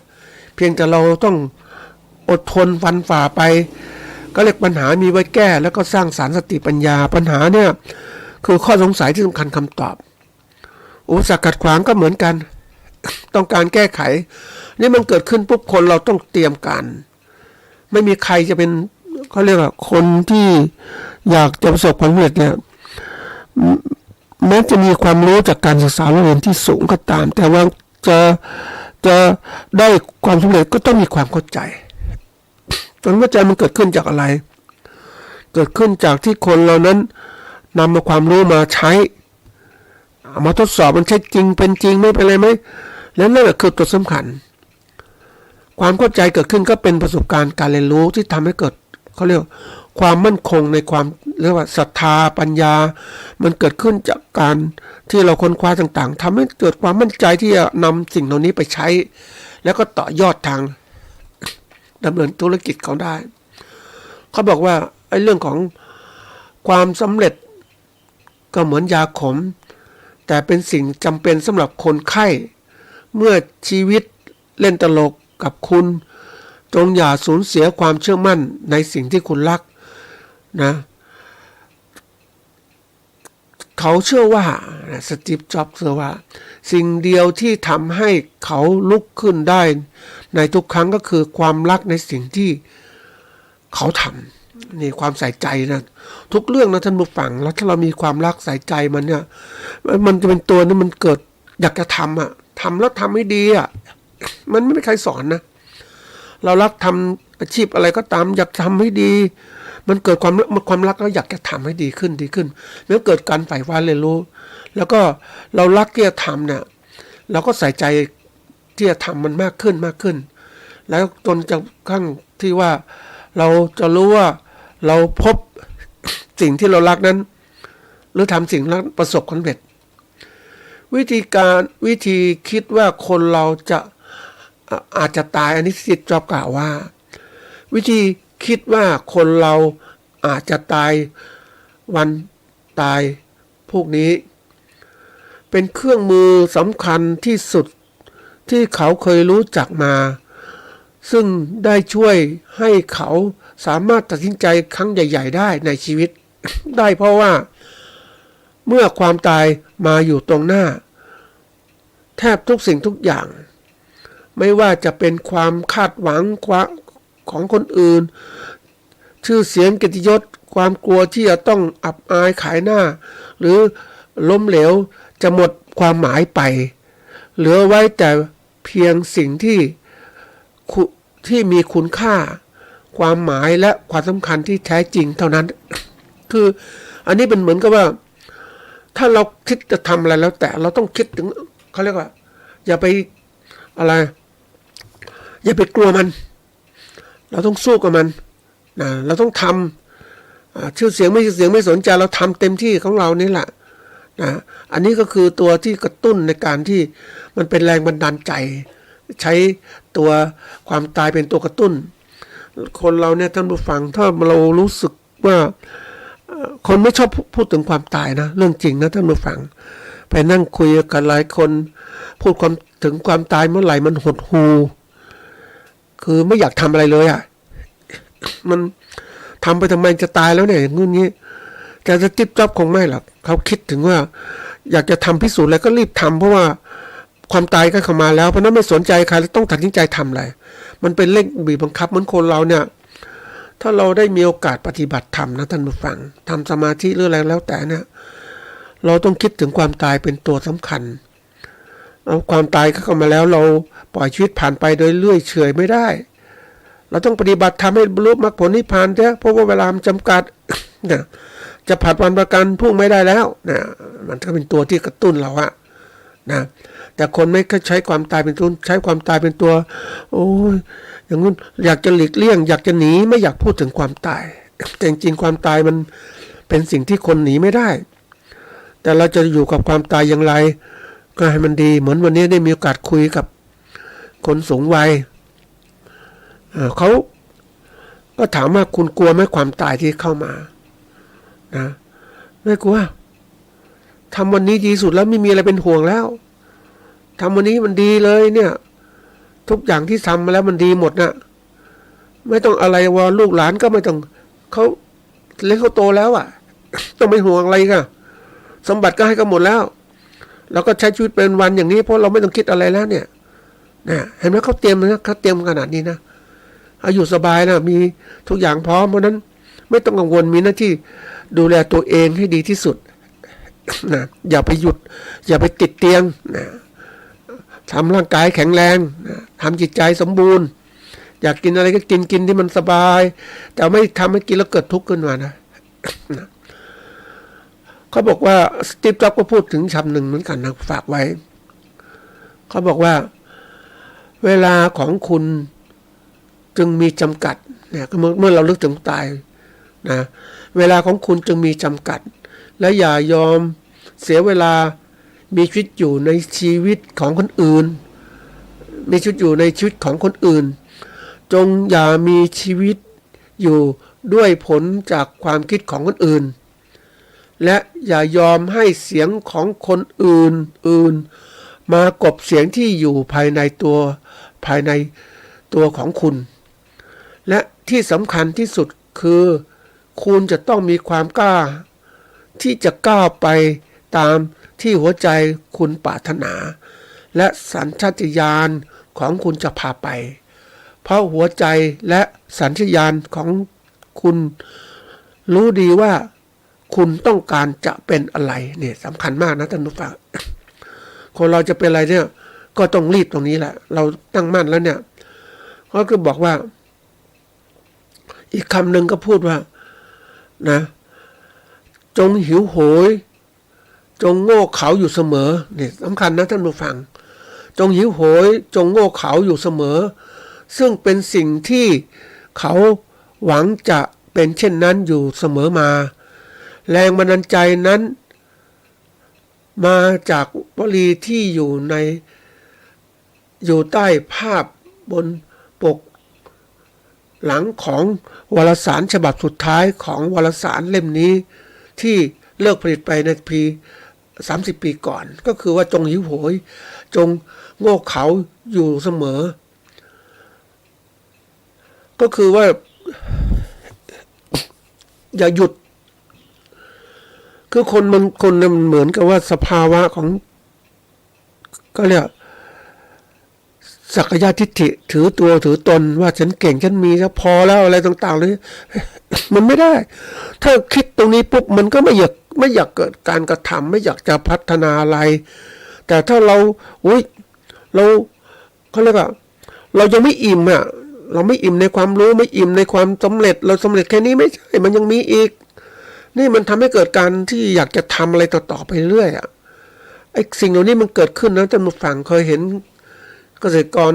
เพียงแต่เราต้องอดทนฟันฝ่าไปก็เรียกปัญหามีไว้แก้แล้วก็สร้างสรรค์สติปัญญาปัญหาเนี่ยคือข้อสงสัยที่สำคัญคำตอบอุปสรรคขัดขวางก็เหมือนกันต้องการแก้ไขนี่มันเกิดขึ้นปุ๊บคนเราต้องเตรียมการไม่มีใครจะเป็นเขาเรียกว่าคนที่อยากจะประสบความสำเร็จเนี่ยแม้จะมีความรู้จากการศึกษาเรียนที่สูงก็ตามแต่ว่าจะได้ความสำเร็จก็ต้องมีความเข้าใจความเข้าใจมันเกิดขึ้นจากอะไรเกิดขึ้นจากที่คนเรานั้นนำมาความรู้มาใช้มาทดสอบมันใช่จริงเป็นจริงไม่เป็นไรไหมแล้วนั่นแหละคือตัวสำคัญความเข้าใจเกิดขึ้นก็เป็นประสบการณ์การเรียนรู้ที่ทำให้เกิดเขาเรียกความมั่นคงในความเรียกว่าศรัทธาปัญญามันเกิดขึ้นจากการที่เราค้นคว้าต่างๆทำให้เกิดความมั่นใจที่จะนำสิ่งเหล่านี้ไปใช้แล้วก็ต่อยอดทางดำเนินธุรกิจเขาได้เขาบอกว่าไอ้เรื่องของความสำเร็จก็เหมือนยาขมแต่เป็นสิ่งจำเป็นสำหรับคนไข้เมื่อชีวิต เล่นตลกกับคุณจงอย่าสูญเสียความเชื่อมั่นในสิ่งที่คุณรักนะเขาเชื่อว่าสตีฟ จ็อบส์เชื่อว่าสิ่งเดียวที่ทำให้เขาลุกขึ้นได้ในทุกครั้งก็คือความรักในสิ่งที่เขาทำนี่ความใส่ใจนะทุกเรื่องนะท่านผู้ฟังแล้วถ้าเรามีความรักใส่ใจมันเนี่ยมันจะเป็นตัวนั้นมันเกิดอยากจะทำอ่ะทำแล้วทำให้ดีอ่ะมันไม่มีใครสอนนะเรารักทำอาชีพอะไรก็ตามอยากทำให้ดีมันเกิดความรักแล้วอยากจะทำให้ดีขึ้นแล้วเกิดการใฝ่ฝันเรียนรู้แล้วก็เรารักที่จะทำเนี่ยเราก็ใส่ใจที่จะทำมันมากขึ้นแล้วจนจะขั้นที่ว่าเราจะรู้ว่าเราพบสิ่งที่เรารักนั้นหรือทำสิ่งนั้นประสบความสำเร็จวิธีคิดว่าคนเราจะอาจจะตายอันนี้สตีฟ จ็อบส์กล่าวว่าวิธีคิดว่าคนเราอาจจะตายวันตายพวกนี้เป็นเครื่องมือสำคัญที่สุดที่เขาเคยรู้จักมาซึ่งได้ช่วยให้เขาสามารถตัดสินใจครั้งใหญ่ๆได้ในชีวิต ได้เพราะว่าเมื่อความตายมาอยู่ตรงหน้าแทบทุกสิ่งทุกอย่างไม่ว่าจะเป็นความคาดหวังของคนอื่นชื่อเสียงเกียรติยศความกลัวที่จะต้องอับอายขายหน้าหรือล้มเหลวจะหมดความหมายไปเหลือไว้แต่เพียงสิ่งที่มีคุณค่าความหมายและความสำคัญที่แท้จริงเท่านั้นคืออันนี้เป็นเหมือนกับว่าถ้าเราคิดจะทำอะไรแล้วแต่เราต้องคิดถึงเขาเรียกว่าอย่าไปอะไรอย่าไปกลัวมันเราต้องสู้กับมันนะเราต้องทำชื่อเสียงไม่สนใจเราทำเต็มที่ของเรานี่แหละนะอันนี้ก็คือตัวที่กระตุ้นในการที่มันเป็นแรงบันดาลใจใช้ตัวความตายเป็นตัวกระตุ้นคนเราเนี่ยท่านผู้ฟังถ้าเรารู้สึกว่าคนไม่ชอบพูดถึงความตายนะเรื่องจริงนะท่านผู้ฟังไปนั่งคุยกับหลายคนพูดถึงความตายเมื่อไหร่มันหดหู่คือไม่อยากทำอะไรเลยอ่ะมันทำไปทำไมจะตายแล้วเนี่ยอย่างงี้แต่สตีฟ จ็อบส์คงไม่หรอกเขาคิดถึงว่าอยากจะทำพิสูจน์อะไรก็รีบทำเพราะว่าความตายก็เข้ามาแล้วเพราะนั้นไม่สนใจใครต้องตัดสินใจทำอะไรมันเป็นเร่งบีบบังคับเหมือนคนเราเนี่ยถ้าเราได้มีโอกาสปฏิบัติธรรมนะท่านผู้ฟังทำสมาธิหรืออะไรแล้วแต่เนี่ยเราต้องคิดถึงความตายเป็นตัวสำคัญเอาความตายเข้ามาแล้วเราปล่อยชีวิตผ่านไปโดยเลื่อยเฉยไม่ได้เราต้องปฏิบัติทำให้บรรลุมรรคผลนิพพานเถอะเพราะว่าเวลามันจำกัดนะจะผัดวันประกันพรุ่งไม่ได้แล้วนะมันก็เป็นตัวที่กระตุ้นเราอะนะแต่คนไม่ใช้ความตายเป็นตัวใช้ความตายเป็นตัวโอ้ยอย่างนู้นอยากจะหลีกเลี่ยงอยากจะหนีไม่อยากพูดถึงความตายแต่จริงๆความตายมันเป็นสิ่งที่คนหนีไม่ได้แต่เราจะอยู่กับความตายอย่างไรก็ให้มันดีเหมือนวันนี้ได้มีโอกาสคุยกับคนสูงวัยเขาก็ถามว่าคุณกลัวไหมความตายที่เข้ามานะไม่กลัวทำวันนี้ดีสุดแล้วไม่มีอะไรเป็นห่วงแล้วทำวันนี้มันดีเลยเนี่ยทุกอย่างที่ทำมาแล้วมันดีหมดนะไม่ต้องอะไรว่าลูกหลานก็ไม่ต้องเขาเล็กเขาโตแล้วอ่ะ ต้องไม่ห่วงอะไรกันสมบัติก็ให้กันหมดแล้วเราก็ใช้ชีวิตเป็นวันอย่างนี้เพราะเราไม่ต้องคิดอะไรแล้วเนี่ยนะเห็นไหมเขาเตรียมนะเขาเตรียมขนาดนี้นะอายุสบายนะมีทุกอย่างพร้อมเพราะนั้นไม่ต้องกังวลมีหน้าที่ดูแลตัวเองให้ดีที่สุดนะอย่าไปหยุดอย่าไปติดเตียงนะทำร่างกายแข็งแรงนะทำจิตใจสมบูรณ์อยากกินอะไรก็กินที่มันสบายแต่ไม่ทำให้กินแล้วเกิดทุกข์ขึ้นมานะเขาบอกว่าสตีฟ จ็อบส์ก็พูดถึงคำหนึ่งเหมือนกันนะฝากไว้เขาบอกว่าเวลาของคุณจึงมีจำกัดเนี่ยเมื่อเราลึกถึงตายนะเวลาของคุณจึงมีจำกัดและอย่ายอมเสียเวลามีชีวิตอยู่ในชีวิตของคนอื่นมีชีวิตอยู่ในชีวิตของคนอื่นจงอย่ามีชีวิตอยู่ด้วยผลจากความคิดของคนอื่นและอย่ายอมให้เสียงของคนอื่นมากบเสียงที่อยู่ภายในตัว ภายในตัวของคุณ และที่สำคัญที่สุดคือคุณจะต้องมีความกล้าที่จะก้าวไปตามที่หัวใจคุณปรารถนาและสัญชาตญาณของคุณจะพาไปเพราะหัวใจและสัญชาตญาณของคุณรู้ดีว่าคุณต้องการจะเป็นอะไรเนี่ยสำคัญมากนะท่านผู้ฟัง คนเราจะเป็นอะไรเนี่ยก็ต้องรีบตรงนี้แหละเราตั้งมั่นแล้วเนี่ยก็คือบอกว่าอีกคำหนึ่งก็พูดว่านะจงหิวโหยจงโง่เขลาอยู่เสมอนี่สำคัญนะท่านผู้ฟังจงหิวโหยจงโง่เขลาอยู่เสมอซึ่งเป็นสิ่งที่เขาหวังจะเป็นเช่นนั้นอยู่เสมอมาแรงบันดาลใจนั้นมาจากวลีที่อยู่ใต้ภาพบนปกหลังของวารสารฉบับสุดท้ายของวารสารเล่มนี้ที่เลิกผลิตไปในปี30 ปีก่อนก็คือว่าจงหิวโหยจงโง่เขลาอยู่เสมอก็คือว่าอย่าหยุดคือคนมันเหมือนกับว่าสภาวะของก็เรียกสักยะทิฏฐิถือตัวถือตนว่าฉันเก่งฉันมีแล้วพอแล้วอะไรต่างๆเลยมันไม่ได้ถ้าคิดตรงนี้ปุ๊บมันก็ไม่อยากเกิดการกระทำไม่อยากจะพัฒนาอะไรแต่ถ้าเราเขาเรียกว่าเรายังไม่อิ่มอ่ะเราไม่อิ่มในความรู้ไม่อิ่มในความสำเร็จเราสำเร็จแค่นี้ไม่ใช่มันยังมีอีกนี่มันทำให้เกิดการที่อยากจะทำอะไรต่อไปเรื่อยอ่ะไอ้สิ่งเหล่านี้มันเกิดขึ้นนะท่านผู้ฟังเคยเห็นเกษตรกร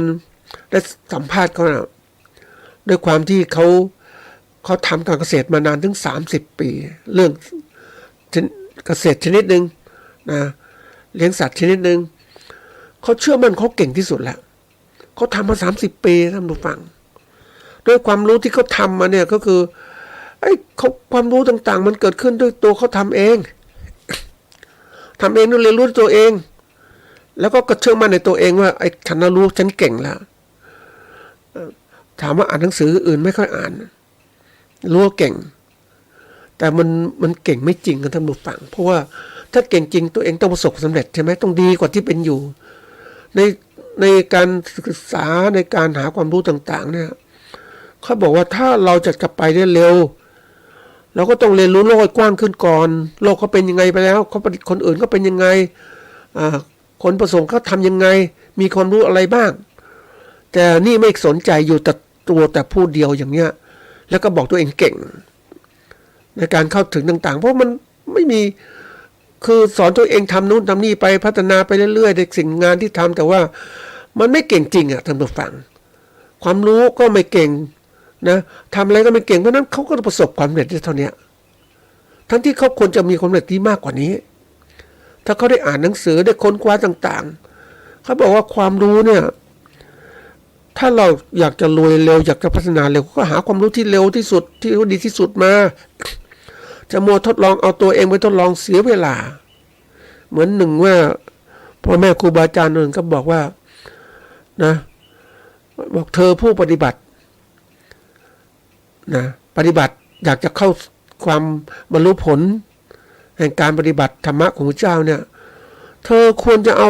ได้สัมภาษณ์เขานะด้วยความที่เขาทำการเกษตรมานานถึง30 ปีเรื่องเกษตรชนิดหนึ่งนะเลี้ยงสัตว์ชนิดหนึ่งเขาเชื่อมั่นเขาเก่งที่สุดแล้วเขาทำมา30 ปีท่านผู้ฟังด้วยความรู้ที่เขาทำมาเนี่ยก็คือความรู้ต่างๆมันเกิดขึ้นด้วยตัวเขาทำเองด้วยเรียนรู้ตัวเองแล้วก็เชื่อมั่นในตัวเองว่าฉันรู้ฉันเก่งแล้วถามว่าอ่านหนังสืออื่นไม่ค่อยอ่านรู้ว่าเก่งแต่มันเก่งไม่จริงกันท่านผู้ฟังเพราะว่าถ้าเก่งจริงตัวเองต้องประสบความสำเร็จใช่ไหมต้องดีกว่าที่เป็นอยู่ในการศึกษาในการหาความรู้ต่างๆเนี่ยเขาบอกว่าถ้าเราจะไปได้เร็วเราก็ต้องเรียนรู้โลกให้กว้างขึ้นก่อนโลกเขาเป็นยังไงไปแล้วคนอื่นก็เป็นยังไงคนประสงค์เขาทำยังไงมีความรู้อะไรบ้างแต่นี่ไม่สนใจอยู่แต่ผู้เดียวอย่างเนี้ยแล้วก็บอกตัวเองเก่งในการเข้าถึงต่างๆเพราะมันไม่มีคือสอนตัวเองทำนู่นทำนี่ไปพัฒนาไปเรื่อยๆในสิ่งงานที่ทำแต่ว่ามันไม่เก่งจริงอ่ะท่านผู้ฟังความรู้ก็ไม่เก่งนะทำอะไรก็ไม่เก่งเพราะนั้นเขาก็ประสบความสำเร็จได้เท่านี้ทั้งที่เขาควรจะมีความสำเร็จที่มากกว่านี้ถ้าเขาได้อ่านหนังสือได้ค้นคว้าต่างๆเขาบอกว่าความรู้เนี่ยถ้าเราอยากจะรวยเร็วอยากจะพัฒนาเร็วก็หาความรู้ที่เร็วที่สุดที่ดีที่สุดมาจะมัวทดลองเอาตัวเองไปทดลองเสียเวลาเหมือนหนึ่งว่าพ่อแม่ครูบาอาจารย์อื่นก็บอกว่านะบอกเธอผู้ปฏิบัตินะปฏิบัติอยากจะเข้าความบรรลุผลแห่งการปฏิบัติธรรมะของพระเจ้าเนี่ยเธอควรจะเอา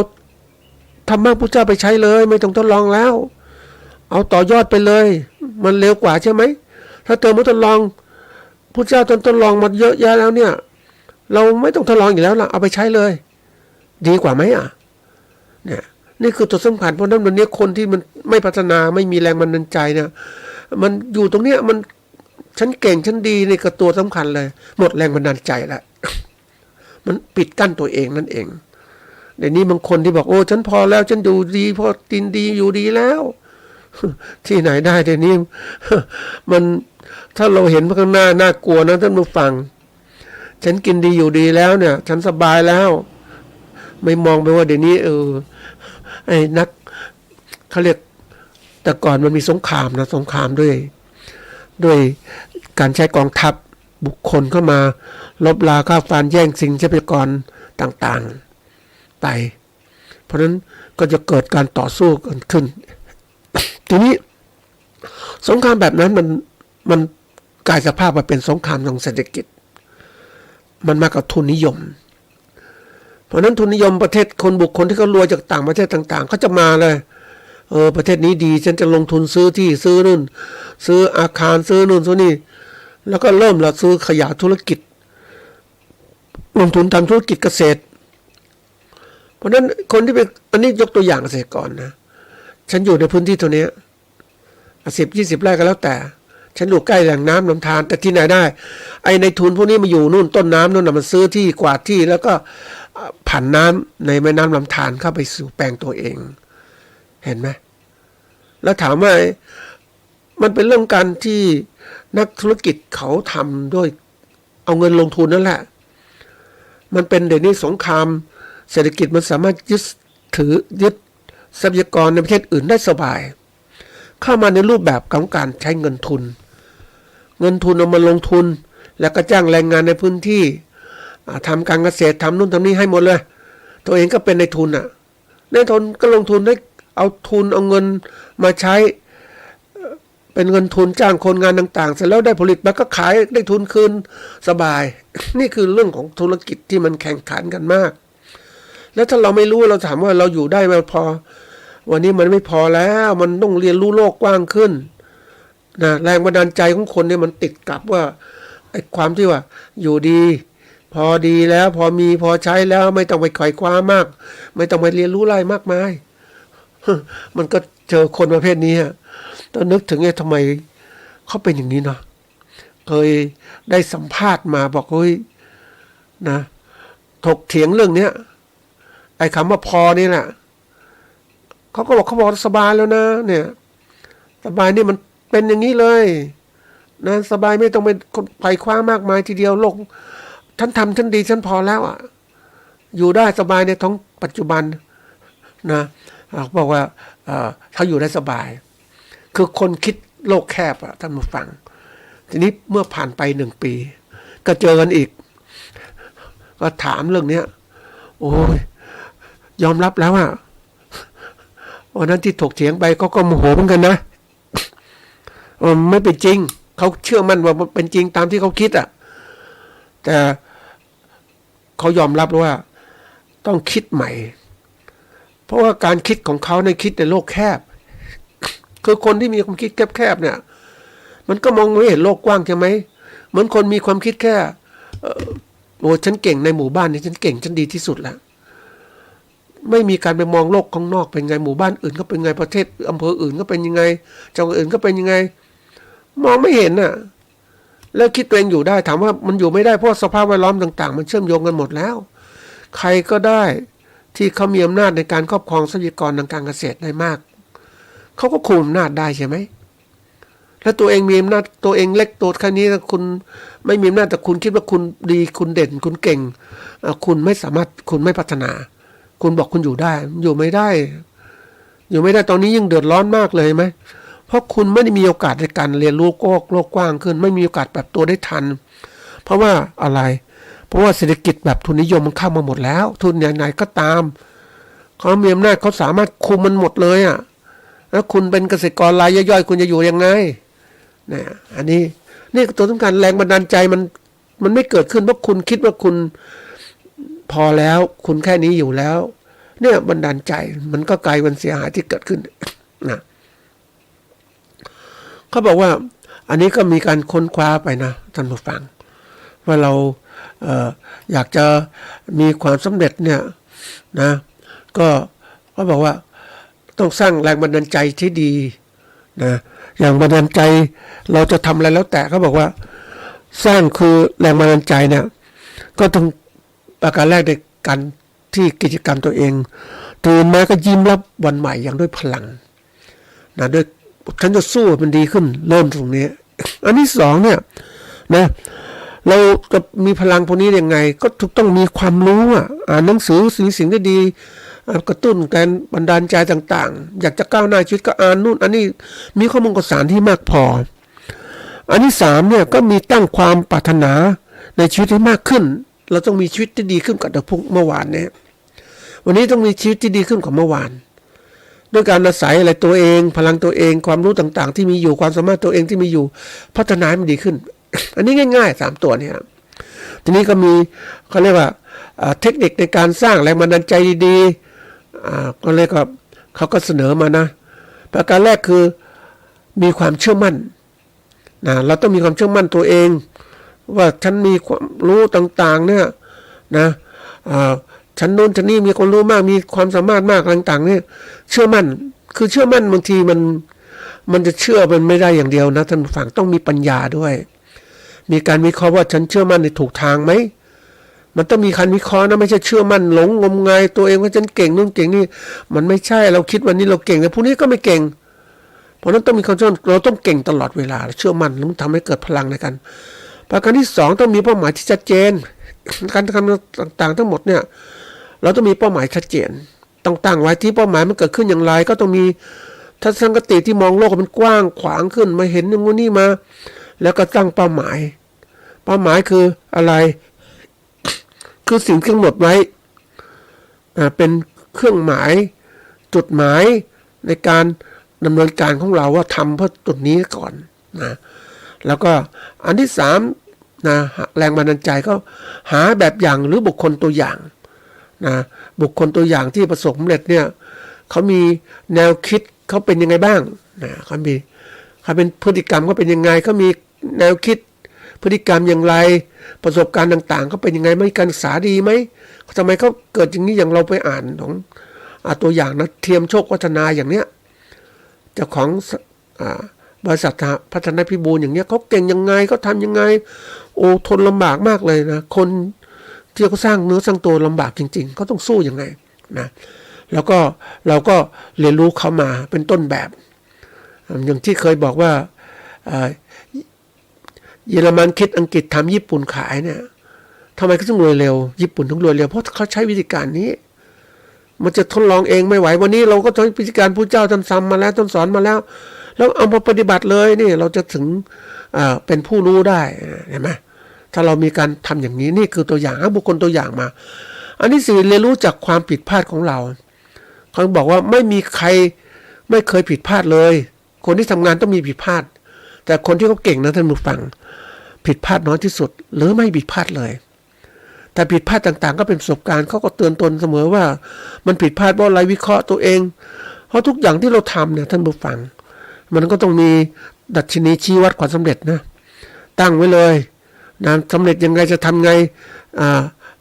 ธรรมะพระเจ้าไปใช้เลยไม่ต้องทดลองแล้วเอาต่อยอดไปเลยมันเร็วกว่าใช่ไหมถ้าเธอไม่ทดลองพระเจ้าทดลองมาเยอะแยะแล้วเนี่ยเราไม่ต้องทดลองอีกแล้วล่ะเอาไปใช้เลยดีกว่าไหมอ่ะเนี่ยนี่คือตัวสำคัญเพราะนั้นวันนี้คนที่มันไม่พัฒนาไม่มีแรงบันดาลใจเนี่ยมันอยู่ตรงเนี้ยมันฉันเก่งฉันดีนี่ก็ตัวสำคัญเลยหมดแรงบันดาลใจแล้ว มันปิดกั้นตัวเองนั่นเองเดี๋ยวนี้บางคนที่บอกโอ้ฉันพอแล้วฉันดูดีพอกินดีอยู่ดีแล้ว ที่ไหนได้เดี๋ยวนี้ มันถ้าเราเห็นข้างหน้าน่ากลัวนะท่านผู้ฟังฉันกินดีอยู่ดีแล้วเนี่ยฉันสบายแล้วไม่มองไปว่าเดี๋ยวนี้ไอ้นักเขาเรียกแต่ก่อนมันมีสงครามนะสงครามด้วยการใช้กองทัพบุคคลเข้ามาลบราฆ่าฟันแย่งสิ่งทรัพยากรต่างๆไปเพราะนั้นก็จะเกิดการต่อสู้กันขึ้น ทีนี้สงครามแบบนั้นมันกลายสภาพมาเป็นสงครามทางเศรษฐกิจมันมากับทุนนิยมเพราะนั้นทุนนิยมประเทศคนบุคคลที่เขารวยจากต่างประเทศต่างๆเขาจะมาเลยประเทศนี้ดีฉันจะลงทุนซื้อที่ซื้อนู่นซื้ออาคารซื้อนู่นซื้อนี่แล้วก็เริ่มละซื้อขยายธุรกิจลงทุนทำธุรกิจเกษตรเพราะนั้นคนที่เป็นอันนี้ยกตัวอย่างเกษตรกรนะฉันอยู่ในพื้นที่ตัวนี้10-20 ไร่ก็แล้วแต่ฉันอยู่ใกล้แหล่งน้ำลำธารแต่ที่ไหนได้ไอ้ในทุนพวกนี้มาอยู่นู่นต้นน้ำนู่นน่ะมันซื้อที่กวาดที่แล้วก็ผ่านน้ำในแม่น้ำลำธารเข้าไปสู่แปลงตัวเองเห็นไหมแล้วถามว่ามันเป็นเรื่องการที่นักธุรกิจเขาทำด้วยเอาเงินลงทุนนั่นแหละมันเป็นเดี๋ยวนี้สงครามเศรษฐกิจมันสามารถยึดทรัพยากรในประเทศอื่นได้สบายเข้ามาในรูปแบบของการใช้เงินทุนเอามาลงทุนแล้วก็จ้างแรงงานในพื้นที่ทำการเกษตรทำนู่นทำนี่ให้หมดเลยตัวเองก็เป็นในทุนในทุนก็ลงทุนได้เอาเงินมาใช้เป็นเงินทุนจ้างคนงานต่างๆเสร็จแล้วได้ผลิตมาก็ขายได้ทุนคืนสบาย นี่คือเรื่องของธุรกิจที่มันแข่งขันกันมากแล้วถ้าเราไม่รู้เราถามว่าเราอยู่ได้ไหมพอวันนี้มันไม่พอแล้วมันต้องเรียนรู้โลกกว้างขึ้นนะแรงบันดาลใจของคนเนี่ยมันติดกับว่าไอ้ความที่ว่าอยู่ดีพอดีแล้วพอมีพอใช้แล้วไม่ต้องไปไขว่คว้ามากไม่ต้องไปเรียนรู้อะไรมากมายมันก็เจอคนประเภทนี้ต้องนึกถึงทำไมเขาเป็นอย่างนี้เนาะเคยได้สัมภาษณ์มาบอกเฮ้ยนะถกเถียงเรื่องเนี้ยไอ้คำว่าพอนี่แหละเขาบอกสบายแล้วนะเนี่ยสบายนี่มันเป็นอย่างนี้เลยนะสบายไม่ต้องไปไขว่คว้ามากมายทีเดียวโลกฉันทำฉันดีฉันพอแล้วอยู่ได้สบายในท้องปัจจุบันนะเขาบอกว่าเขาอยู่ได้สบายคือคนคิดโลกแคบท่านผู้ฟังทีนี้เมื่อผ่านไป1 ปีก็เจอกันอีกก็ถามเรื่องเนี้ยโอ้ยยอมรับแล้ววันนั้นที่ถกเถียงไปก็โมโหเหมือนกันนะไม่เป็นจริงเขาเชื่อมั่นว่าเป็นจริงตามที่เขาคิดแต่เขายอมรับว่าต้องคิดใหม่เพราะว่าการคิดของเขาในคิดในโลกแคบคือคนที่มีความคิดแคบๆเนี่ยมันก็มองไม่เห็นโลกกว้างใช่ไหมเหมือนคนมีความคิดแค่โอ้ฉันเก่งในหมู่บ้านนี้ฉันเก่งฉันดีที่สุดแล้วไม่มีการไปมองโลกข้างนอกเป็นไงหมู่บ้านอื่นก็เป็นไงประเทศอำเภออื่นก็เป็นยังไงจังหวัดอื่นก็เป็นยังไงมองไม่เห็นแล้วคิดตัวเองอยู่ได้ถามว่ามันอยู่ไม่ได้เพราะสภาพแวดล้อมต่างๆมันเชื่อมโยงกันหมดแล้วใครก็ได้ที่เขามีอำนาจในการครอบครองทรัพยากรทางการเกษตรได้มากเขาก็คุมอำนาจได้ใช่ไหมแล้วตัวเองมีอำนาจตัวเองเล็กตัวแค่นี้แล้วคุณไม่มีอำนาจแต่คุณคิดว่าคุณดีคุณเด่นคุณเก่งคุณไม่สามารถคุณไม่พัฒนาคุณบอกคุณอยู่ได้อยู่ไม่ได้ตอนนี้ยิ่งเดือดร้อนมากเลยไหมเพราะคุณไม่ได้มีโอกาสในการเรียนรู้โลกกว้างขึ้นไม่มีโอกาสปรับตัวได้ทันเพราะว่าอะไรเพราะว่าเศรษฐกิจแบบทุนนิยมมันเข้ามาหมดแล้วทุนไหนๆก็ตามเขามีอำนาจเขาสามารถคุมมันหมดเลยแล้วคุณเป็นเกษตรกรรายย่อยๆคุณจะอยู่ยังไงเนี่ยอันนี้นี่ตัวสำคัญแรงบันดาลใจมันไม่เกิดขึ้นเพราะคุณคิดว่าคุณพอแล้วคุณแค่นี้อยู่แล้วเนี่ยบันดาลใจมันก็กลายเป็นเสียหายที่เกิดขึ้นนะเขาบอกว่าอันนี้ก็มีการค้นคว้าไปนะท่านผู้ฟังว่าเราอยากจะมีความสำเร็จเนี่ยนะก็เขาบอกว่าต้องสร้างแรงบันดาลใจที่ดีนะอย่างบันดาลใจเราจะทำอะไรแล้วแต่เขาบอกว่าสร้างคือแรงบันดาลใจเนี่ยก็ต้องประการแรกในการที่กิจกรรมตัวเองตื่นมาก็ยิ้มรับวันใหม่อย่างด้วยพลังนะด้วยฉันจะสู้มันดีขึ้นเริ่มตรงนี้อันที่สองเนี่ยนะเราจะมีพลังพวกนี้ยังไงก็ต้องมีความรู้อ่านหนังสือสิ่งที่ดีกระตุ้นการบันดาลใจต่างๆอยากจะก้าวหน้าชีวิตก็อ่านนู่นอันนี้มีข้อมูลข่าวสารที่มากพออันที่สามเนี่ยก็มีตั้งความปรารถนาในชีวิตให้มากขึ้นเราต้องมีชีวิตที่ดีขึ้นกว่าเมื่อวานเนี่ยวันนี้ต้องมีชีวิตที่ดีขึ้นกว่าเมื่อวาน ด้วยการอาศัยอะไรตัวเองพลังตัวเองความรู้ต่างๆที่มีอยู่ความสามารถตัวเองที่มีอยู่พัฒนาให้มันดีขึ้น อันนี้ง่ายๆ3ตัวเนี่ยทีนี้ก็มีเขาเรียกว่าเทคนิคในการสร้างแรงบันดาลใจดีๆก็เรียกว่าเขาก็เสนอมานะประการแรกคือมีความเชื่อมั่นนะเราต้องมีความเชื่อมั่นตัวเองว่าฉันมีความรู้ต่างๆเนี่ยนะฉันโน้นฉันนี่มีความรู้มากมีความสามารถมากต่างๆเนี่ยเชื่อมั่นคือเชื่อมั่นบางทีมันจะเชื่อมันไม่ได้อย่างเดียวนะท่านผู้ฟังต้องมีปัญญาด้วยมีการวิเคราะห์ว่าฉันเชื่อมั่นในถูกทางไหมมันต้องมีการวิเคราะห์นะไม่ใช่เชื่อมั่นหลงงมงายตัวเองว่าฉันเก่งนู่นเก่งนี่มันไม่ใช่เราคิดวันนี้เราเก่งแต่พรุ่งนี้ก็ไม่เก่งเพราะนั้นต้องมีความเชื่อเราต้องเก่งตลอดเวลาเชื่อมั่นแล้วมันทำให้เกิดพลังในกันประการที่2ต้องมีเป้าหมายที่ชัดเจนการทำต่างๆทั้งหมดเนี่ยเราต้องมีเป้าหมายชัดเจนต้องตั้งไว้ที่เป้าหมายมันเกิดขึ้นอย่างไรก็ต้องมีทัศนคติที่มองโลกมันกว้างขวางขึ้นมาเห็นอย่างนี้มาแล้วก็ตั้งเป้าหมายคืออะไรคือสิ่งที่กำหนดไว้เป็นเครื่องหมายจุดหมายในการดำเนินการของเราว่าทำเพื่อจุดนี้ก่อนนะแล้วก็อันที่3นะแรงบันดาลใจก็หาแบบอย่างหรือบุคคลตัวอย่างนะบุคคลตัวอย่างที่ประสบความสำเร็จเนี่ยเขามีแนวคิดเขาเป็นยังไงบ้างนะเขาเป็นพฤติกรรมเขาเป็นยังไงเขามีแนวคิดพฤติกรรมอย่างไรประสบการณ์ต่างๆเขาเป็นยังไงไม่การศึกษาดีไหมทำไมเขาเกิดอย่างนี้อย่างเราไปอ่านของตัวอย่างนะเทียมโชควัฒนาอย่างเนี้ยเจ้าของบริษัทพัฒนาพิบูลอย่างเนี้ยเขาเก่งยังไงเขาทำยังไงโอ้ทนลำบากมากเลยนะคนที่เขาสร้างเนื้อสร้างตัวลำบากจริงๆเขาต้องสู้ยังไงนะแล้วก็เราก็เรียนรู้เขามาเป็นต้นแบบอย่างที่เคยบอกว่าเยอรมันคิดอังกฤษทำญี่ปุ่นขายเนี่ยทำไมเขาถึงรวยเร็วญี่ปุ่นถึงรวยเร็วเพราะเขาใช้วิธีการนี้มันจะทดลองเองไม่ไหววันนี้เราก็ใช้วิธีการผู้เจ้าท่านซ้ำมาแล้วท่านสอนมาแล้วเอามาปฏิบัติเลยนี่เราจะถึงเป็นผู้รู้ได้เห็นไหมถ้าเรามีการทำอย่างนี้นี่คือตัวอย่างบุคคลตัวอย่างมาอันที่4เรียนรู้จากความผิดพลาดของเราเขาบอกว่าไม่มีใครไม่เคยผิดพลาดเลยคนที่ทำงานต้องมีผิดพลาดแต่คนที่เขาเก่งนะท่านผู้ฟังผิดพลาดน้อยที่สุดหรือไม่ผิดพลาดเลยแต่ผิดพลาดต่างๆก็เป็นประสบการณ์เขาก็เตือนตนเสมอว่ามันผิดพลาดเพราะอะไรวิเคราะห์ตัวเองเพราะทุกอย่างที่เราทำเนี่ยท่านผู้ฟังมันก็ต้องมีดัชนีชี้วัดความสำเร็จนะตั้งไว้เลยนะสำเร็จยังไงจะทำไง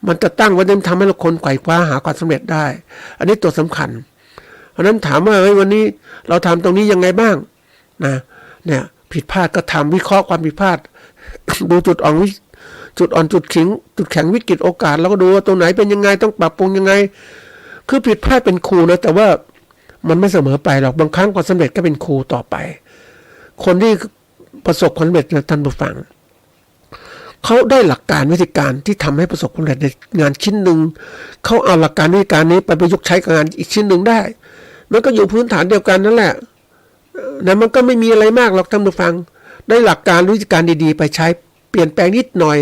มันจะตั้งไว้ทำให้เราคนไขว่คว้าหาความสำเร็จได้อันนี้ตัวสำคัญเพราะนั้นถามว่าวันนี้เราทำตรงนี้ยังไงบ้างนะเนี่ยผิดพลาดก็ทำวิเคราะห์ความผิดพลาด ดูจุดอ่อนจุดแข็งวิกฤตโอกาสแล้วก็ดูว่าตรงไหนเป็นยังไงต้องปรับปรุงยังไงคือผิดพลาดเป็นครูนะแต่ว่ามันไม่เสมอไปหรอกบางครั้งความสำเร็จก็เป็นครูต่อไปคนที่ประสบความสำเร็จนะท่านผู้ฟังเขาได้หลักการวิธีการที่ทำให้ประสบความสำเร็จในงานชิ้นหนึ่งเขาเอาหลักการวิธีการนี้ไปประยุกต์ใช้กับงานอีกชิ้นหนึ่งได้มันก็อยู่พื้นฐานเดียวกันนั่นแหละนะมันก็ไม่มีอะไรมากหรอกท่านผู้ฟังได้หลักการวิธีการดีๆไปใช้เปลี่ยนแปลงนิดหน่อย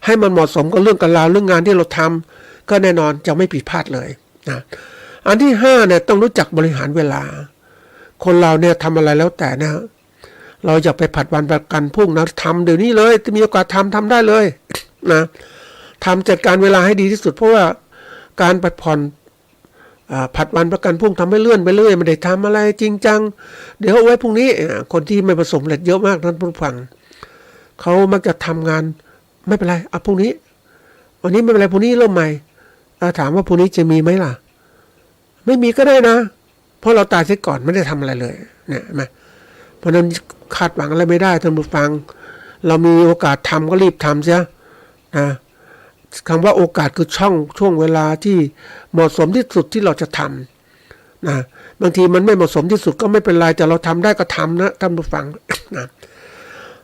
ให้มันเหมาะสมกับเรื่องกับราวเรื่องงานที่เราทำก็แน่นอนจะไม่ผิดพลาดเลยนะอันที่5เนี่ยต้องรู้จักบริหารเวลาคนเราเนี่ยทำอะไรแล้วแต่นะเราอย่าไปผัดวันประกันพรุ่งนะทำเดี๋ยวนี้เลยจะมีโอกาสทำได้เลยนะทำจัดการเวลาให้ดีที่สุดเพราะว่าการไปผ่อนผัดวันประกันพรุ่งทำให้เลื่อนไปเรื่อยไม่ได้ทำอะไรจริงจังเดี๋ยวเอาไว้พรุ่งนี้คนที่ไม่ประสบความสำเร็จเยอะมากท่านผู้ฟังเขามักจะทำงานไม่เป็นไรเอาพรุ่งนี้วันนี้ไม่เป็นไรพรุ่งนี้เริ่มใหม่ถามว่าพรุ่งนี้จะมีไหมล่ะไม่มีก็ได้นะเพราะเราตายเสียก่อนไม่ได้ทำอะไรเลยเนี่ยไหมเพราะนั้นคาดหวังอะไรไม่ได้ท่านผู้ฟังเรามีโอกาสทำก็รีบทำเสียนะคำว่าโอกาสคือช่วงเวลาที่เหมาะสมที่สุดที่เราจะทำนะบางทีมันไม่เหมาะสมที่สุดก็ไม่เป็นไรแต่เราทำได้ก็ทำนะท่านผู้ฟังนะ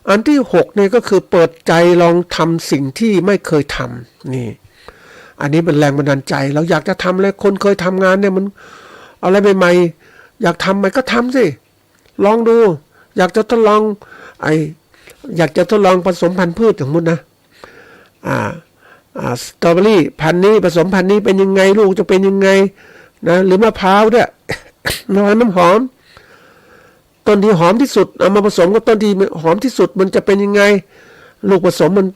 อันที่6เนี่ยก็คือเปิดใจลองทำสิ่งที่ไม่เคยทำนี่อันนี้เป็นแรงบันดาลใจเราอยากจะทำอะไรคนเคยทำงานเนี่ยมันอะไรใหม่ๆอยากทำมันก็ทำสิลองดูอยากจะทดลองอยากจะทดลองผสมพันธุ์พืชอย่างมุดนะสตรอเบอรี่พันธุ์นี้ผสมพันธุ์นี้เป็นยังไงลูกจะเป็นยังไงนะหรือมะพร้าวเนี่ย เราเอาน้ำหอมต้นที่หอมที่สุดเอามาผสมกับต้นที่หอมที่สุดมันจะเป็นยังไงลูกผสมมัน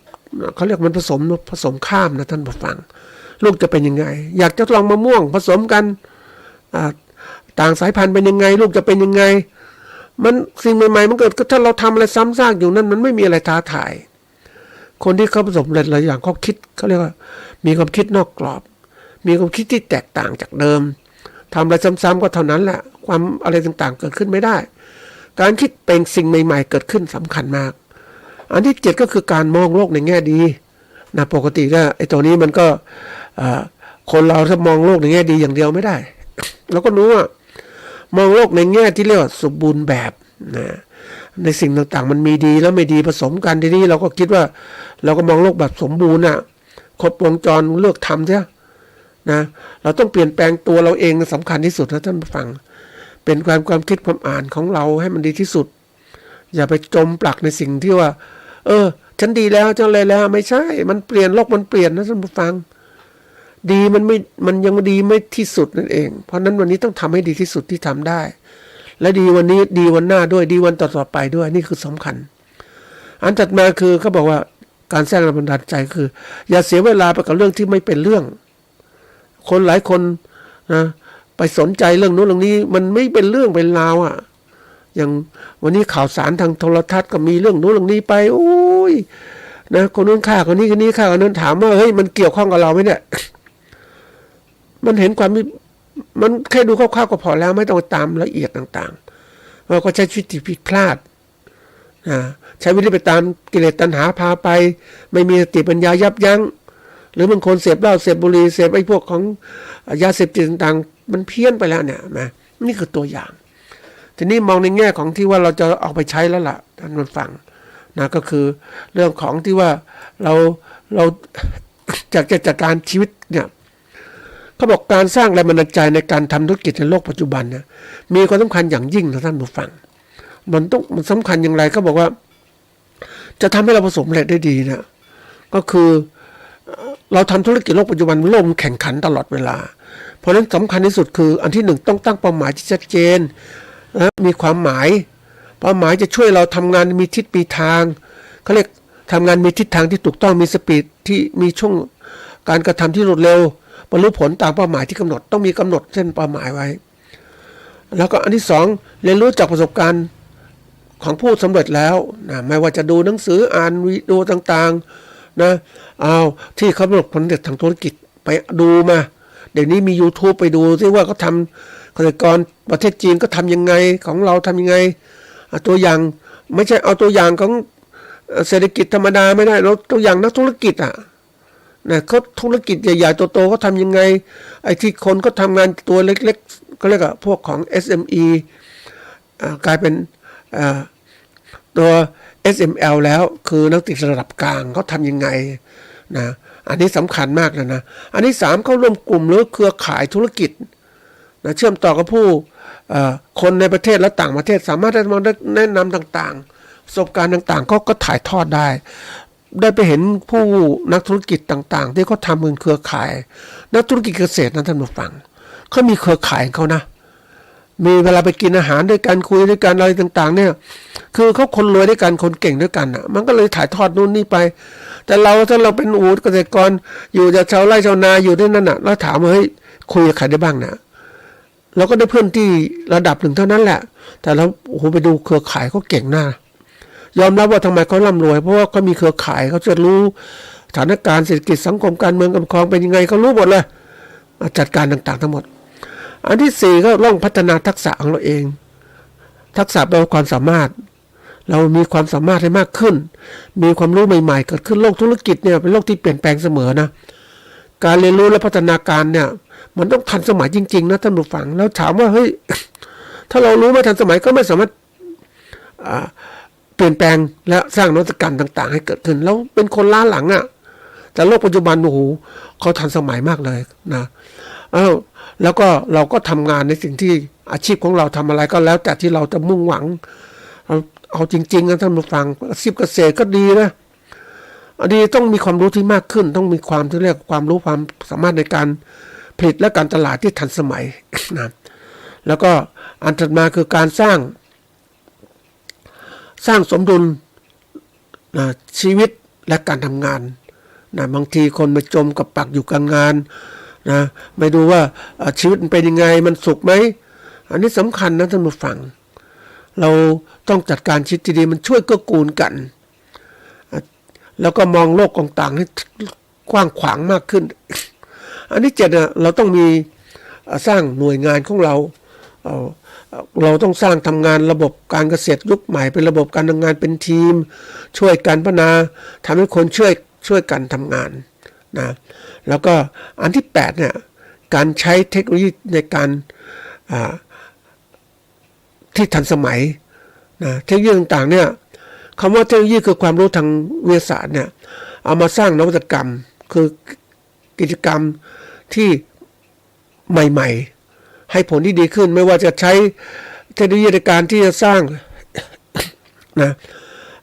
เขาเรียกมันผสมข้ามนะท่านผู้ฟังลูกจะเป็นยังไงอยากจะลองมะม่วงผสมกันต่างสายพันธุ์เป็นยังไงลูกจะเป็นยังไงมันสิ่งใหม่ๆมันเกิดถ้าเราทำอะไรซ้ำซากอยู่นั่นมันไม่มีอะไรท้าทายคนที่เขาประสบหลายอย่างเขาคิดเขาเรียกว่ามีความคิดนอกกรอบมีความคิดที่แตกต่างจากเดิมทำอะไรซ้ำๆก็เท่านั้นแหละความอะไรต่างๆเกิดขึ้นไม่ได้การคิดเป็นสิ่งใหม่ๆเกิดขึ้นสำคัญมากอันที่7ก็คือการมองโลกในแง่ดีนะปกติแล้วไอ้ตัวนี้มันก็คนเราถ้ามองโลกในแง่ดีอย่างเดียวไม่ได้เราก็รู้ว่ามองโลกในแง่ที่เรียกว่าสมบูรณ์แบบนะในสิ่งต่างๆมันมีดีแล้วไม่ดีผสมกันทีนี้เราก็คิดว่าเราก็มองโลกแบบสมบูรณ์ครบวงจรเลือกทำใช่นะเราต้องเปลี่ยนแปลงตัวเราเองสำคัญที่สุดนะท่านผู้ฟังเป็นความคิดความอ่านของเราให้มันดีที่สุดอย่าไปจมปลักในสิ่งที่ว่าฉันดีแล้วฉันเลยแล้วไม่ใช่มันเปลี่ยนโลกมันเปลี่ยนนะท่านผู้ฟังดีมันยังดีไม่ที่สุดนั่นเองเพราะนั้นวันนี้ต้องทำให้ดีที่สุดที่ทำได้และดีวันนี้ดีวันหน้าด้วยดีวันต่อๆไปด้วยนี่คือสำคัญอันถัดมาคือเขาบอกว่าการสร้างแรงบันดาลใจคืออย่าเสียเวลาไปกับเรื่องที่ไม่เป็นเรื่องคนหลายคนนะไปสนใจเรื่องนู้นเรื่องนี้มันไม่เป็นเรื่องเป็นราวอย่างวันนี้ข่าวสารทางโทรทัศน์ก็มีเรื่องนู้นเรื่องนี้ไปโอ้ยนะคนนู้นฆ่าคนนี้คนนี้ฆ่าคนนั้นถามว่าเฮ้ยมันเกี่ยวข้องกับเราไหมเนี่ยมันเห็นความมันแค่ดูคร่าวๆก็พอแล้วไม่ต้องตามละเอียดต่างๆเราก็ใช้ชีวิตที่ผิดพลาดใช้วิธีไปตามกิเลสตัณหาพาไปไม่มีสติปัญญายับยั้งหรือบางคนเสพเหล้าเสพบุหรี่เสพไอ้พวกของยาเสพติดต่างๆมันเพี้ยนไปแล้วเนี่ยนะนี่คือตัวอย่างทีนี้มองในแง่ของที่ว่าเราจะเอาไปใช้แล้วล่ะท่านผู้ฟังนะก็คือเรื่องของที่ว่าเราจากจะจัดการชีวิตเนี่ยเขาบอกการสร้างแรงบันดาลใจในการทำธุรกิจในโลกปัจจุบันเนี่ยมีความสำคัญอย่างยิ่งนะท่านผู้ฟังมันสำคัญอย่างไรเขาบอกว่าจะทำให้เราประสบความสำเร็จได้ดีเนี่ยก็คือเราทำธุรกิจโลกปัจจุบันโลกมันแข่งขันตลอดเวลาเพราะฉะนั้นสำคัญที่สุดคืออันที่1ต้องตั้งเป้าหมายที่ชัดเจนนะมีความหมายเป้าหมายจะช่วยเราทำงานมีทิศมีทางเขาเรียกทำงานมีทิศทางที่ถูกต้องมีสปีดที่มีช่วงการกระทำที่รวดเร็วบรรลุผลตามเป้าหมายที่กำหนดต้องมีกำหนดเส้นเป้าหมายไว้แล้วก็อันที่2เรียนรู้จากประสบการณ์ของผู้สำเร็จแล้วนะไม่ว่าจะดูหนังสืออ่านวิดีโอต่างๆนะที่เขาประสบผลสำเร็จทางธุรกิจไปดูมาเดี๋ยวนี้มี YouTube ไปดูซิว่าเขาทำเกษตรกรประเทศจีนก็ทำยังไงของเราทำยังไงตัวอย่างไม่ใช่เอาตัวอย่างของเศรษฐกิจธรรมดาไม่ได้เราตัวอย่างนักธุรกิจนะเขาธุรกิจใหญ่ๆโตๆเขาทำยังไงไอ้ที่คนก็ทำงานตัวเล็กๆก็เรียกว่าพวกของ SME กลายเป็นตัว SML แล้วคือนักธุรกิจระดับกลางเขาทำยังไงนะอันนี้สำคัญมากเลยนะอันที่3เข้าร่วมกลุ่มหรือเครือข่ายธุรกิจนะเชื่อมต่อกับผู้คนในประเทศและต่างประเทศสามารถได้มาแนะนำต่างๆประสบการณ์ต่างๆก็ถ่ายทอดได้ไปเห็นผู้นักธุรกิจต่างๆที่เขาทำเป็นเครือข่ายนักธุรกิจเกษตรนะท่านผู้ฟังเขามีเครือข่ายของเขานะมีเวลาไปกินอาหารด้วยกันคุยด้วยกันอะไรต่างๆเนี่ยคือเขาคนรวยด้วยกันคนเก่งด้วยกันมันก็เลยถ่ายทอดนู่นนี่ไปแต่ถ้าเราเป็นเกษตรกรอยู่จากชาวไร่ชาวนาอยู่ที่นั่นแล้วถามว่าเฮ้ยคุยกับใครได้บ้างนะเราก็ได้เพื่อนที่ระดับหนึ่งเท่านั้นแหละแต่เราไปดูเครือข่ายเขาเก่งนะยอมรับว่าทำไมเขาร่ำรวยเพราะว่าเขามีเครือข่ายเขาจะรู้สถานการณ์เศรษฐกิจสังคมการเมืองการปกครองเป็นยังไงเขารู้หมดเลยจัดการต่างๆทั้งหมดอันที่4ก็ต้องพัฒนาทักษะของเราเองทักษะแปลว่าความสามารถเรามีความสามารถให้มากขึ้นมีความรู้ใหม่ๆเกิดขึ้นโลกธุรกิจเนี่ยเป็นโลกที่เปลี่ยนแปลงเสมอนะการเรียนรู้และพัฒนาการเนี่ยมันต้องทันสมัยจริงๆนะท่านผู้ฟังแล้วถามว่าเฮ้ยถ้าเรารู้ไม่ทันสมัยก็ไม่สามารถเปลี่ยนแปลงและสร้างนวัตกรรมต่างๆให้เกิดขึ้นแล้วเป็นคนล้าหลังแต่โลกปัจจุบันเขาทันสมัยมากเลยนะแล้วก็เราก็ทำงานในสิ่งที่อาชีพของเราทำอะไรก็แล้วแต่ที่เราจะมุ่งหวังเอาจริงๆนะท่านผู้ฟังอาชีพเกษตรก็ดีนะดีต้องมีความรู้ที่มากขึ้นต้องมีความที่เรียกความรู้ความสามารถในการผลิตและการตลาดที่ทันสมัยนะ แล้วก็อันถัดมาคือการสร้างสมดุลชีวิตและการทำงานนะบางทีคนมาจมกับปักอยู่กับงานนะไม่ดูว่าชีวิตมันเป็นยังไงมันสุขไหมอันนี้สำคัญนะท่านผู้ฟังเราต้องจัดการชีวิตที่ดีมันช่วยเกื้อกูลกันแล้วก็มองโลกต่างๆให้กว้างขวางมากขึ้นอันที่7เราต้องมีสร้างหน่วยงานของเราต้องสร้างทำงานระบบการเกษตรยุคใหม่เป็นระบบการทำงานเป็นทีมช่วยกันพัฒนาทำให้คนช่วยกันทำงานนะแล้วก็อันที่8เนี่ยการใช้เทคโนโลยีในการที่ทันสมัยนะเทคโนโลยีต่างๆเนี่ยคำว่าเทคโนโลยีคือความรู้ทางวิทยาศาสตร์เนี่ยเอามาสร้างนวัตกรรมคือกิจกรรมที่ใหม่ๆให้ผลที่ดีขึ้นไม่ว่าจะใช้เทคโนโลยีในการที่จะสร้างนะ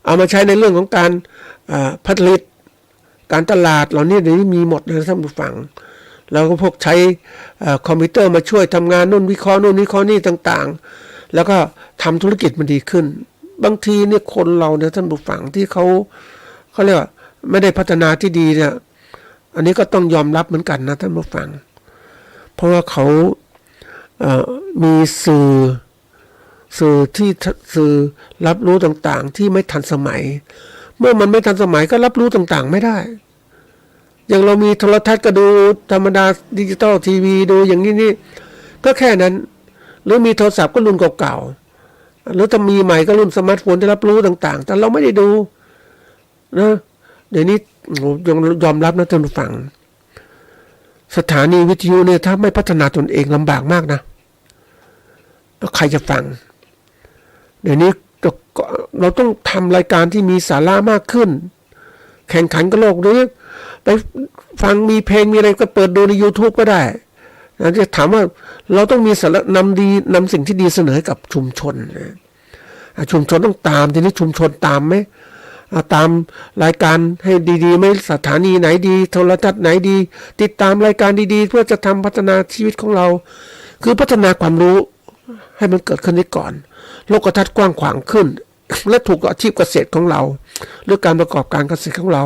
เอามาใช้ในเรื่องของการผลิตการตลาดเหล่านี้เดี๋ยวนี้มีหมดนะท่านผู้ฟังเราก็พวกใช้คอมพิวเตอร์มาช่วยทำงานนู่นวิเคราะห์นี่ต่างๆแล้วก็ทำธุรกิจมันดีขึ้นบางทีเนี่ยคนเราเนี่ยท่านผู้ฟังที่เขาเรียกว่าไม่ได้พัฒนาที่ดีเนี่ยอันนี้ก็ต้องยอมรับเหมือนกันนะท่านผู้ฟังเพราะว่าเขามีสื่อที่สื่อรับรู้ต่างๆที่ไม่ทันสมัยเมื่อมันไม่ทันสมัยก็รับรู้ต่างๆไม่ได้อย่างเรามีโทรทัศน์ก็ดูธรรมดาดิจิตอลทีวีดูอย่างนี้ก็แค่นั้นหรือมีโทรศัพท์ก็รุ่นเก่าๆหรือถ้ามีใหม่ก็รุ่นสมาร์ทโฟนที่รับรู้ต่างๆแต่เราไม่ได้ดูนะเดี๋ยวนี้ยอมรับนะท่านผู้ฟังสถานีวิทยุเนี่ยถ้าไม่พัฒนาตนเองลำบากมากนะแล้วใครจะฟังเดี๋ยวนี้เราต้องทำรายการที่มีสาระมากขึ้นแข่งขันกับโลกหรือไปฟังมีเพลงมีอะไรก็เปิดดูใน YouTube ก็ได้นะจะถามว่าเราต้องมีสาระนำสิ่งที่ดีเสนอให้กับชุมชนนะชุมชนต้องตามทีนี้ชุมชนตามไหมตามรายการให้ดีๆไหมสถานีไหนดีโทรทัศน์ไหนดีติดตามรายการดีๆเพื่อจะทำพัฒนาชีวิตของเราคือพัฒนาความรู้ให้มันเกิดขึ้นได้ก่อนโลกทัศน์กว้างขวางขึ้นและถูกอาชีพเกษตรของเราหรือการประกอบการเกษตรของเรา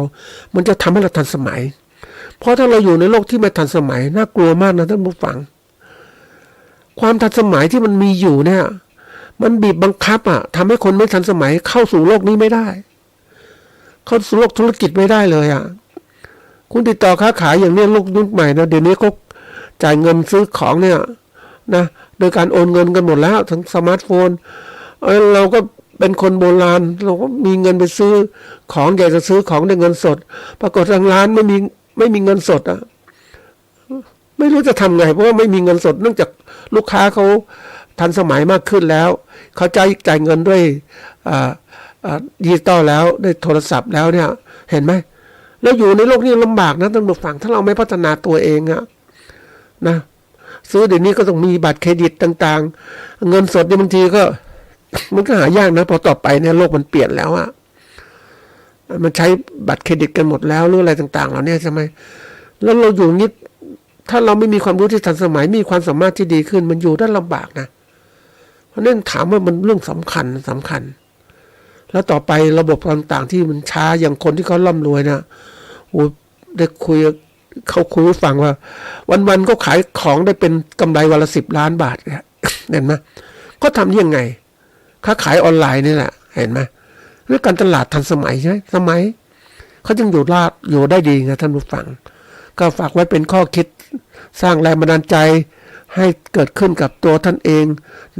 มันจะทำให้เราทันสมัยเพราะถ้าเราอยู่ในโลกที่ไม่ทันสมัยน่ากลัวมากนะท่านผู้ฟังความทันสมัยที่มันมีอยู่เนี่ยมันบีบบังคับทำให้คนไม่ทันสมัยเข้าสู่โลกนี้ไม่ได้เข้าสู่โลกธุรกิจไม่ได้เลยคุณติดต่อค้าขายอย่างนี้โลกยุคใหม่นะเดี๋ยวนี้เขาจ่ายเงินซื้อของเนี่ยนะโดยการโอนเงินกันหมดแล้วทั้งสมาร์ทโฟนเราก็เป็นคนโบราณเราก็มีเงินไปซื้อของอยากจะซื้อของด้วยเงินสดปรากฏทางร้านไม่มีเงินสดไม่รู้จะทำไงเพราะว่าไม่มีเงินสดเนื่องจากลูกค้าเขาทันสมัยมากขึ้นแล้วเขาจ่ายเงินด้วยดิจิตอลแล้วด้วยโทรศัพท์แล้วเนี่ยเห็นไหมแล้วอยู่ในโลกนี้ลำบากนะท่านผู้ฟังถ้าเราไม่พัฒนาตัวเองนะซื้อเดี๋ยวนี้ก็ต้องมีบัตรเครดิตต่างๆเงินสดเนี่ยบางทีก็มันก็หายากนะพอต่อไปเนี่ยโลกมันเปลี่ยนแล้วมันใช้บัตรเครดิตกันหมดแล้วหรืออะไรต่างๆเหล่านี้ใช่ไหมแล้วเราอยู่นิดถ้าเราไม่มีความรู้ที่ทันสมัยมีความสามารถที่ดีขึ้นมันอยู่ได้ลำบากนะเพราะนั้นถามว่ามันเรื่องสำคัญแล้วต่อไประบบต่างๆที่มันช้าอย่างคนที่เขาร่ำรวยนะโอ้ได้คุยให้ฟังว่าวันๆก็ขายของได้เป็นกำไรวันละ10 ล้านบาทเห็นไหมก็ทำยังไงค้าขายออนไลน์นี่แหละเห็นไหมเรื่องการตลาดทันสมัยใช่สมัยเขาจึงอยู่ได้ดีไงท่านผู้ฟังก็ฝากไว้เป็นข้อคิดสร้างแรงบันดาลใจให้เกิดขึ้นกับตัวท่านเอง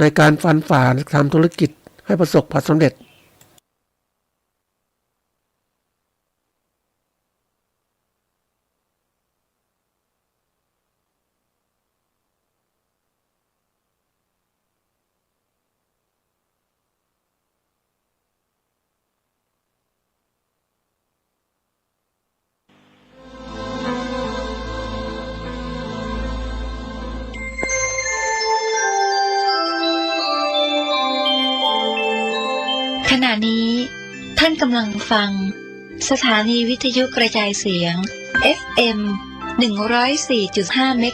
ในการฟันฝ่าทำธุรกิจให้ประสบความสำเร็จขณะนี้ท่านกำลังฟังสถานีวิทยุกระจายเสียง FM 104.5 เมก